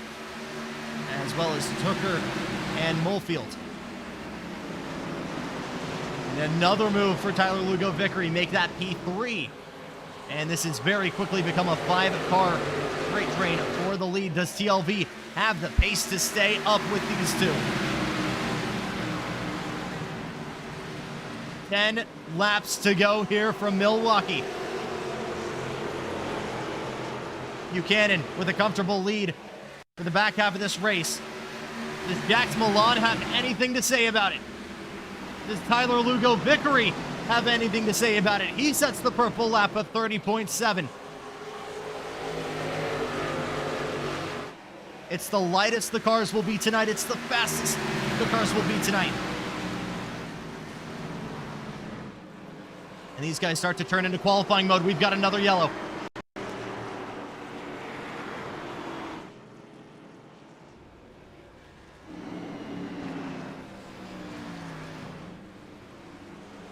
as well as Tooker and Molefield. And another move for Tyler Lugo Vickery, make that P3. And this has very quickly become a 5-car freight train for the lead. Does TLV have the pace to stay up with these two? 10 laps to go here from Milwaukee. Buchanan with a comfortable lead for the back half of this race. Does Jax Milan have anything to say about it? Does Tyler Lugo Vickery have anything to say about it? He sets the purple lap at 30.7. It's the lightest the cars will be tonight. It's the fastest the cars will be tonight. And these guys start to turn into qualifying mode. We've got another yellow.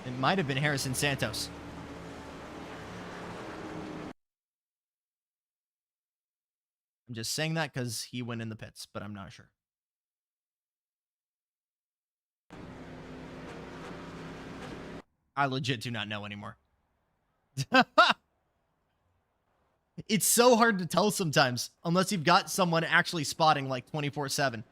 It might have been Harrison Santos. I'm just saying that because he went in the pits, but I'm not sure. I legit do not know anymore. It's so hard to tell sometimes, unless you've got someone actually spotting like 24/7.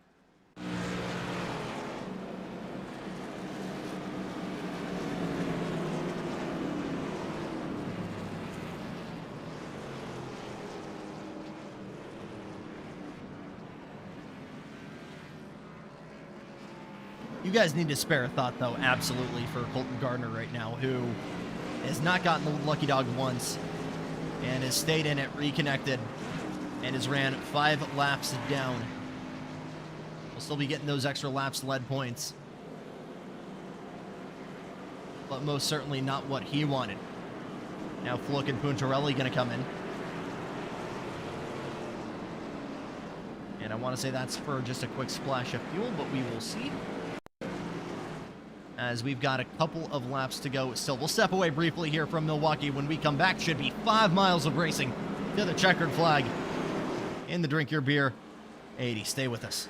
You guys need to spare a thought, though, absolutely, for Colton Gardner right now, who has not gotten the lucky dog once and has stayed in it, reconnected, and has ran 5 laps down. We'll still be getting those extra laps lead points, but most certainly not what he wanted. Now Fluke and Puntarelli going to come in. And I want to say that's for just a quick splash of fuel, but we will see. As we've got a couple of laps to go still. We'll step away briefly here from Milwaukee. When we come back, should be 5 miles of racing to the checkered flag in the Drink Your Beer 80. Stay with us.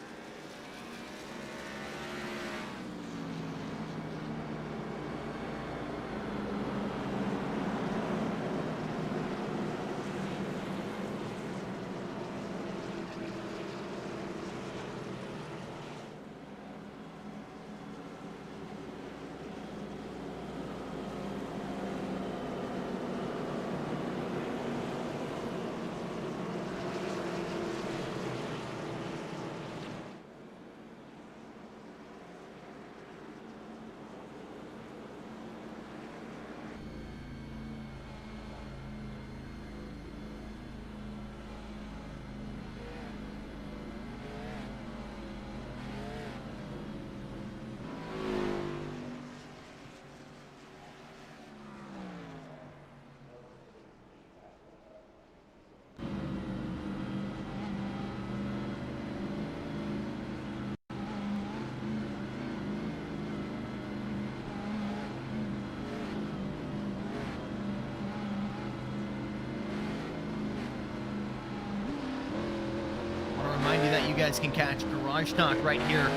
you guys can catch Garage Talk right here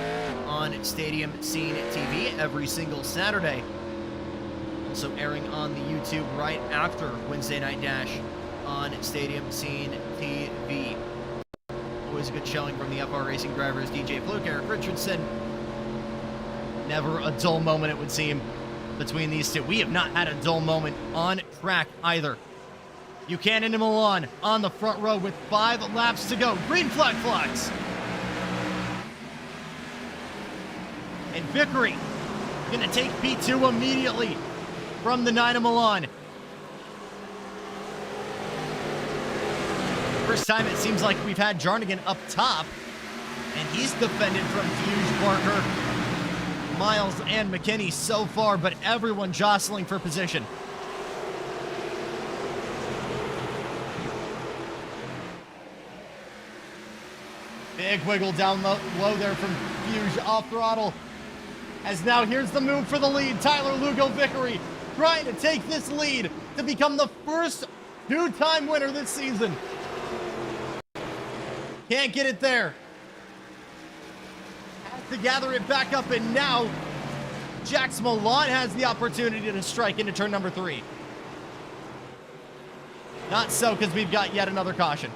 on Stadium Scene TV every single Saturday. Also airing on the YouTube right after Wednesday Night Dash on Stadium Scene TV. Always a good showing from the FR Racing drivers, DJ Fluke, Eric Richardson. Never a dull moment, it would seem, between these two. We have not had a dull moment on track either. Buchanan and Milan on the front row with 5 laps to go. Green flag flies. And Vickery going to take P2 immediately from the 9 of Milan. First time it seems like we've had Jarnigan up top, and he's defended from Hughes, Barker, Miles, and McKinney so far, but everyone jostling for position. Big wiggle down low there from Hughes off throttle. As now here's the move for the lead. Tyler Lugo Vickery trying to take this lead to become the first 2-time winner this season. Can't get it there. Has to gather it back up, and now Jackson Milan has the opportunity to strike into turn number 3. Not so, because we've got yet another caution.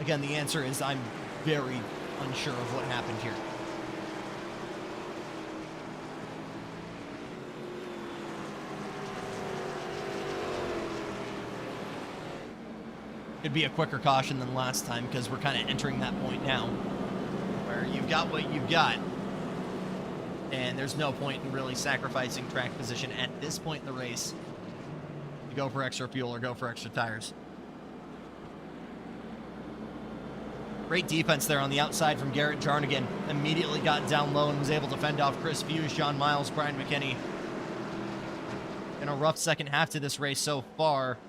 Again, the answer is I'm very unsure of what happened here. Could be a quicker caution than last time because we're kind of entering that point now where you've got what you've got. And there's no point in really sacrificing track position at this point in the race to go for extra fuel or go for extra tires. Great defense there on the outside from Garrett Jarnigan. Immediately got down low and was able to fend off Chris Hughes, John Miles, Brian McKinney. In a rough second half to this race so far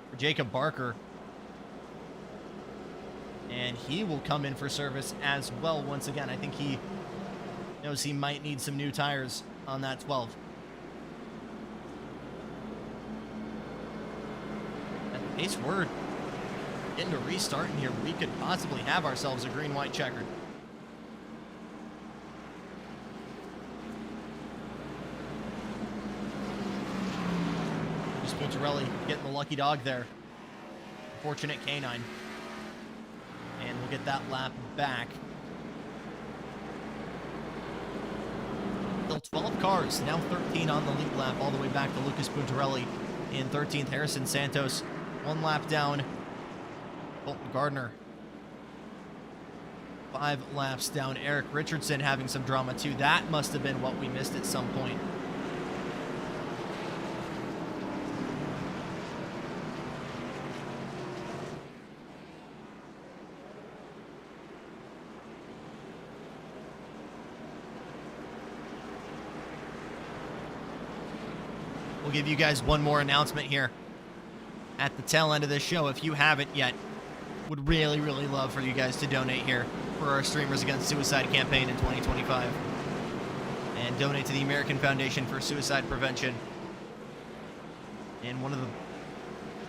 for Jacob Barker. And he will come in for service as well once again. I think he knows he might need some new tires on that 12. At the pace we're into restarting here, we could possibly have ourselves a green-white-checkered. Just Pucciarelli getting the lucky dog there. Fortunate canine. And we'll get that lap back. Still 12 cars, now 13 on the lead lap, all the way back to Lucas Pucciarelli in 13th. Harrison Santos, 1 lap down. Colton Gardner, 5 laps down. Eric Richardson having some drama too. That must have been what we missed at some point. We'll give you guys one more announcement here at the tail end of this show if you haven't yet. Would really, really love for you guys to donate here for our Streamers Against Suicide campaign in 2025. And donate to the American Foundation for Suicide Prevention. And one of the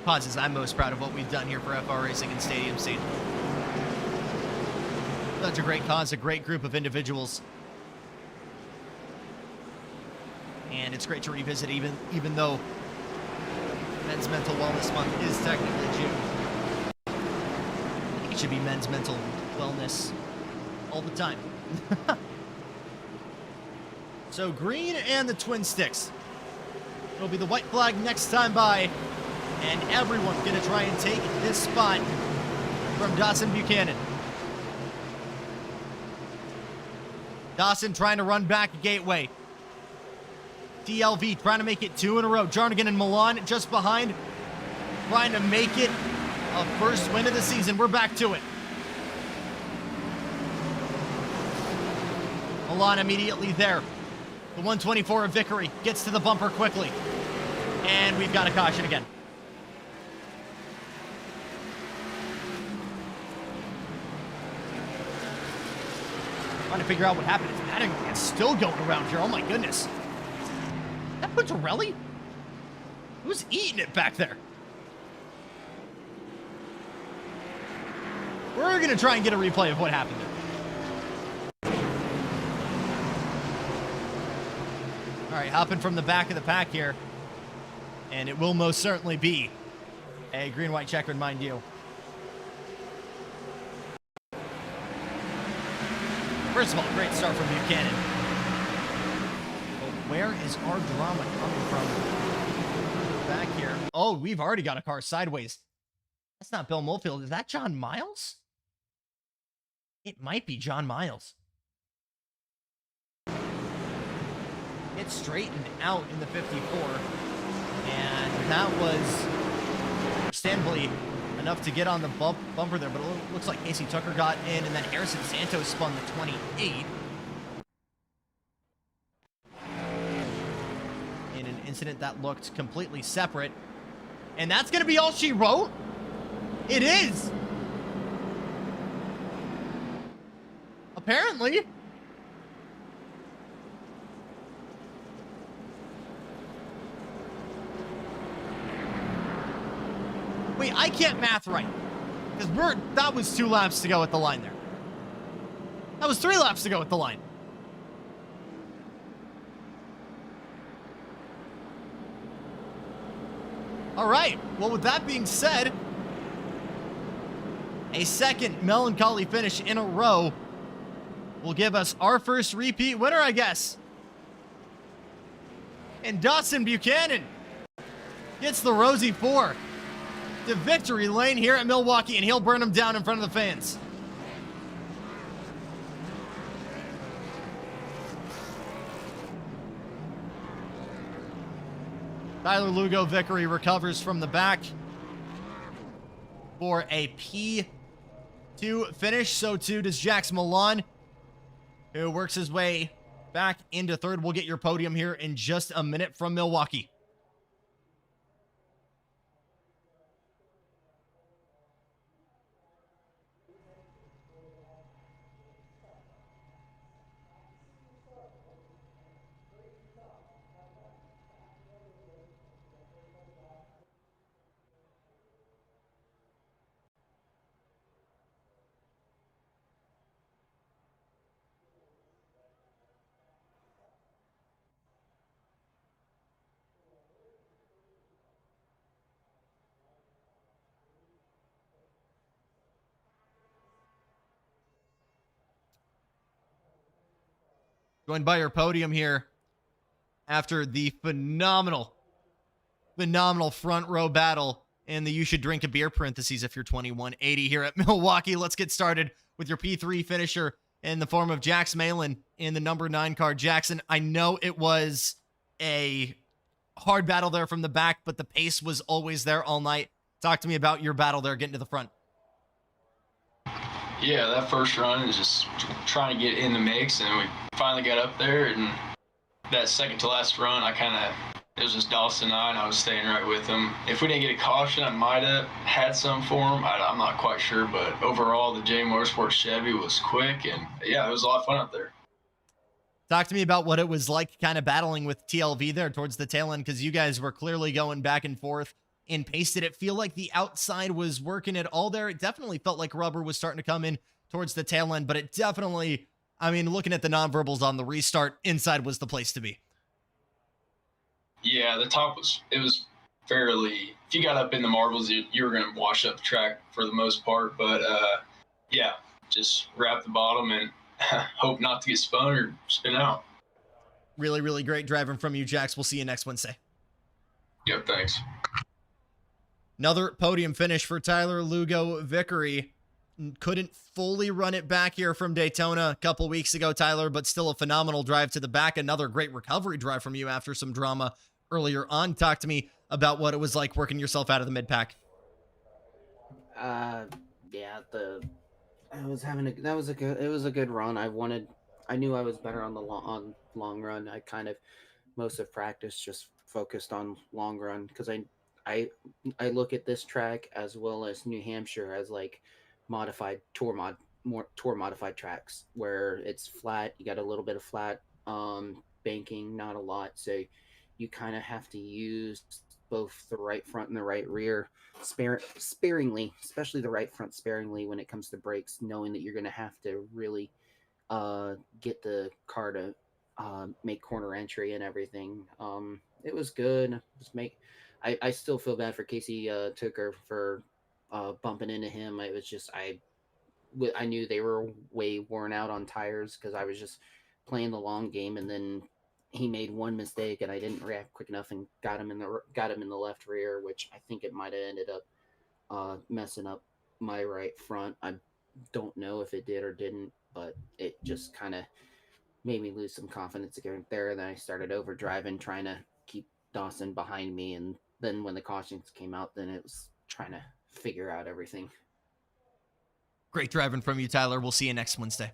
causes I'm most proud of what we've done here for FR Racing and Stadium Scene. Such a great cause, a great group of individuals. And it's great to revisit even though Men's Mental Wellness Month is technically June. It should be Men's Mental Wellness all the time. So green and the twin sticks. It'll be the white flag next time by, and everyone's going to try and take this spot from Dawson Buchanan. Dawson trying to run back a gateway. DLV trying to make it 2 in a row. Jarnigan and Milan just behind, trying to make it a first win of the season. We're back to it. Milan immediately there. The 124 of Vickery gets to the bumper quickly. And we've got a caution again. Trying to figure out what happened. It's still going around here. Oh my goodness. That Pucciarelli? Who's eating it back there? We're going to try and get a replay of what happened there. All right, hopping from the back of the pack here. And it will most certainly be a green-white-checkered, mind you. First of all, great start from Buchanan. But where is our drama coming from? Back here. Oh, we've already got a car sideways. That's not Bill Mulfield. Is that John Miles? It might be John Miles. It's straightened out in the 54. And that was understandably enough to get on the bumper there, but it looks like Casey Tucker got in, and then Harrison Santos spun the 28. In an incident that looked completely separate. And that's going to be all she wrote? It is! Apparently. Wait, I can't math right. Because that was 2 laps to go at the line there. That was 3 laps to go at the line. All right. Well, with that being said, a second melancholy finish in a row will give us our first repeat winner, I guess. And Dawson Buchanan gets the Rosie 4 to victory lane here at Milwaukee, and he'll burn them down in front of the fans. Tyler Lugo Vickery recovers from the back for a P2 finish. So too does Jax Milan, who works his way back into third. We'll get your podium here in just a minute from Milwaukee. Joined by your podium here after the phenomenal front row battle in the You Should Drink a Beer parentheses if you're 2180 here at Milwaukee. Let's get started with your P3 finisher in the form of Jax Malin in the number 9 car. Jackson, I know it was a hard battle there from the back, but the pace was always there all night. Talk to me about your battle there getting to the front. Yeah, that first run is just trying to get in the mix, and we finally got up there. And that second to last run, it was just Dawson and I was staying right with him. If we didn't get a caution, I might have had some for him. I'm not quite sure, but overall, the J Motorsports Chevy was quick, and yeah, it was a lot of fun up there. Talk to me about what it was like kind of battling with TLV there towards the tail end, because you guys were clearly going back and forth and pace. Did it feel like the outside was working at all there? It definitely felt like rubber was starting to come in towards the tail end, but it definitely, I mean, looking at the nonverbals on the restart, inside was the place to be. Yeah, the top was fairly, if you got up in the marbles, you were going to wash up the track for the most part, but yeah, just wrap the bottom and hope not to get spun or spin out. Really, really great driving from you, Jax. We'll see you next Wednesday. Yep, thanks. Another podium finish for Tyler Lugo Vickery. Couldn't fully run it back here from Daytona a couple weeks ago, Tyler, but still a phenomenal drive to the back. Another great recovery drive from you after some drama earlier on. Talk to me about what it was like working yourself out of the mid-pack. Yeah, it was a good run. I knew I was better on the long run. I kind of most of practice just focused on long run because I look at this track as well as New Hampshire as like modified more tour modified tracks where it's flat. You got a little bit of flat banking, not a lot, so you kind of have to use both the right front and the right rear sparingly, especially the right front sparingly when it comes to brakes, knowing that you're going to have to really get the car to make corner entry and everything. It was good. I still feel bad for Casey Tucker for bumping into him. It was just I knew they were way worn out on tires because I was just playing the long game, and then he made one mistake and I didn't react quick enough and got him in the left rear, which I think it might have ended up messing up my right front. I don't know if it did or didn't, but it just kind of made me lose some confidence again there. And then I started overdriving, trying to keep Dawson behind me. And then when the cautions came out, then it was trying to figure out everything. Great driving from you, Tyler. We'll see you next Wednesday.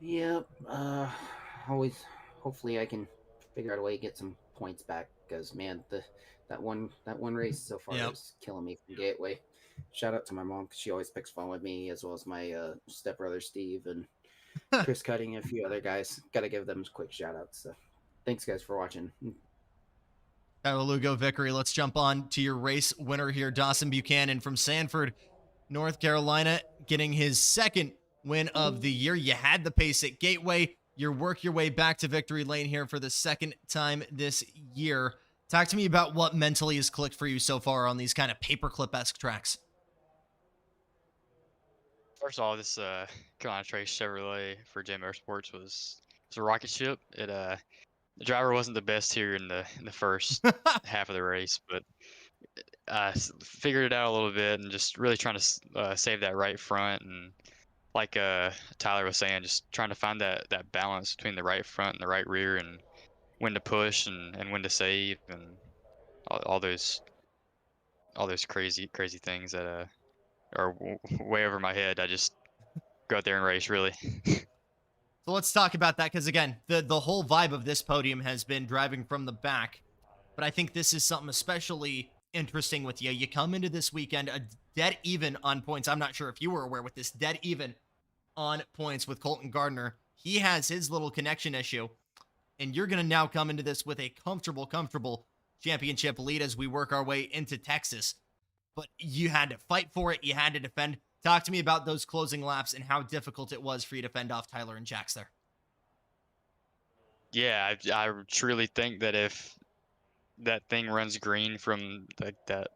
Yep. Hopefully I can figure out a way to get some points back because, man, that one race so far is killing me from Gateway. Shout out to my mom because she always picks fun with me, as well as my stepbrother Steve and Chris Cutting and a few other guys. Got to give them quick shout outs. So thanks, guys, for watching. Tyler Lugo Vickery, let's jump on to your race winner here. Dawson Buchanan from Sanford, North Carolina, getting his second win of the year. You had the pace at Gateway. You work your way back to victory lane here for the second time this year. Talk to me about what mentally has clicked for you so far on these kind of paperclip-esque tracks. First of all, this Carolina Trace Chevrolet for J Motorsports was a rocket ship. The driver wasn't the best here in the first half of the race, but I figured it out a little bit and just really trying to save that right front, and like Tyler was saying, just trying to find that balance between the right front and the right rear, and when to push and when to save, and all those crazy things that are way over my head. I just go out there and race, really. So let's talk about that, because again, the whole vibe of this podium has been driving from the back, but I think this is something especially interesting with you. You come into this weekend a dead even on points. I'm not sure if you were aware with this, dead even on points with Colton Gardner. He has his little connection issue, and you're going to now come into this with a comfortable championship lead as we work our way into Texas. But you had to fight for it. You had to defend. Talk to me about those closing laps and how difficult it was for you to fend off Tyler and Jax there. Yeah, I truly think that if that thing runs green from that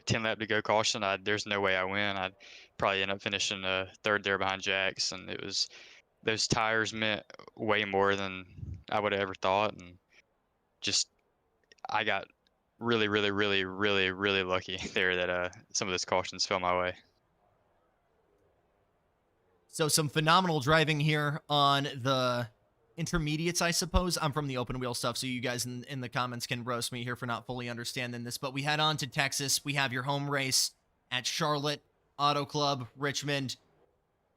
10 lap to go caution, there's no way I win. I'd probably end up finishing third there behind Jax, and it was those tires meant way more than I would have ever thought, and just I got really lucky there that some of those cautions fell my way. So some phenomenal driving here on the intermediates, I suppose. I'm from the open wheel stuff, so you guys in the comments can roast me here for not fully understanding this. But we head on to Texas. We have your home race at Charlotte Auto Club, Richmond.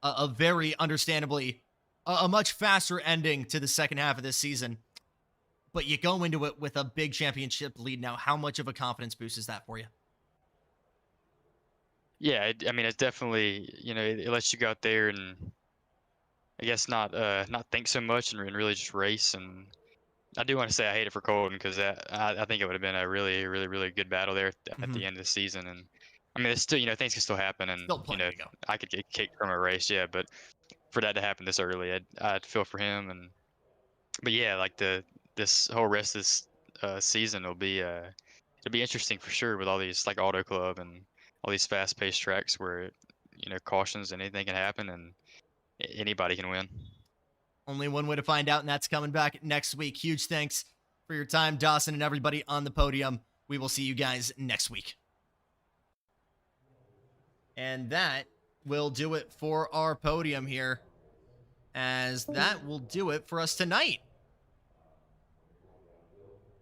A very understandably, a much faster ending to the second half of this season. But you go into it with a big championship lead now. How much of a confidence boost is that for you? Yeah, I mean, it's definitely, it lets you go out there and I guess not think so much and really just race. And I do want to say I hate it for Colton because I think it would have been a really good battle there at the end of the season. And I mean, it's still, things can still happen, and Still plenty to go. I could get kicked from a race, yeah. But for that to happen this early, I'd feel for him. But yeah, like this whole rest of this season will be it'll be interesting for sure with all these like Auto Club and all these fast-paced tracks where cautions and anything can happen and anybody can win. Only one way to find out, and that's coming back next week. Huge thanks for your time, Dawson, and everybody on the podium. We will see you guys next week. And that will do it for our podium here, as that will do it for us tonight.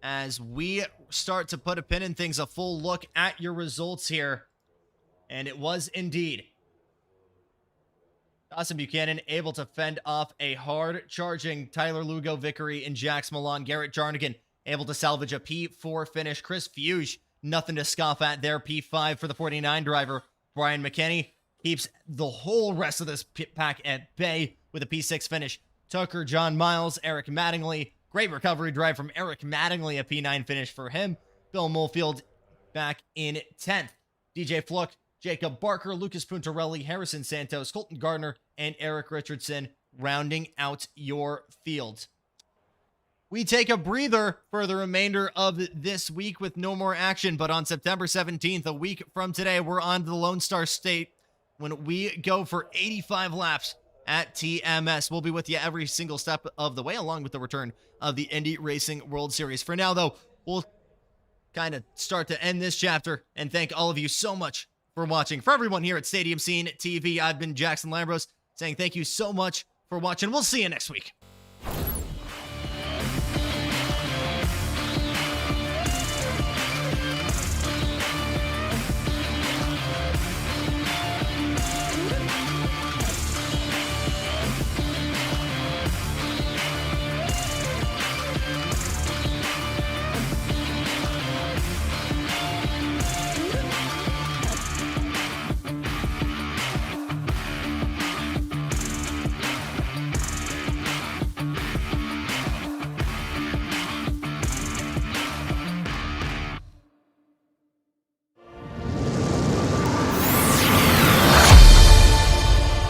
As we start to put a pin in things, a full look at your results here. And it was indeed Dawson Buchanan able to fend off a hard-charging Tyler Lugo Vickery and Jax Milan. Garrett Jarnigan able to salvage a P4 finish. Chris Fuge, nothing to scoff at there. P5 for the 49 driver. Brian McKinney keeps the whole rest of this pit pack at bay with a P6 finish. Tucker, John Miles, Eric Mattingly. Great recovery drive from Eric Mattingly, a P9 finish for him. Bill Molefield back in 10th. DJ Fluck, Jacob Barker, Lucas Puntarelli, Harrison Santos, Colton Gardner, and Eric Richardson rounding out your field. We take a breather for the remainder of this week with no more action, but on September 17th, a week from today, we're on to the Lone Star State when we go for 85 laps at TMS. We'll be with you every single step of the way, along with the return of the Indy Racing World Series. For now, though, we'll kind of start to end this chapter and thank all of you so much for watching. For everyone here at Stadium Scene TV, I've been Jackson Lambros saying thank you so much for watching. We'll see you next week.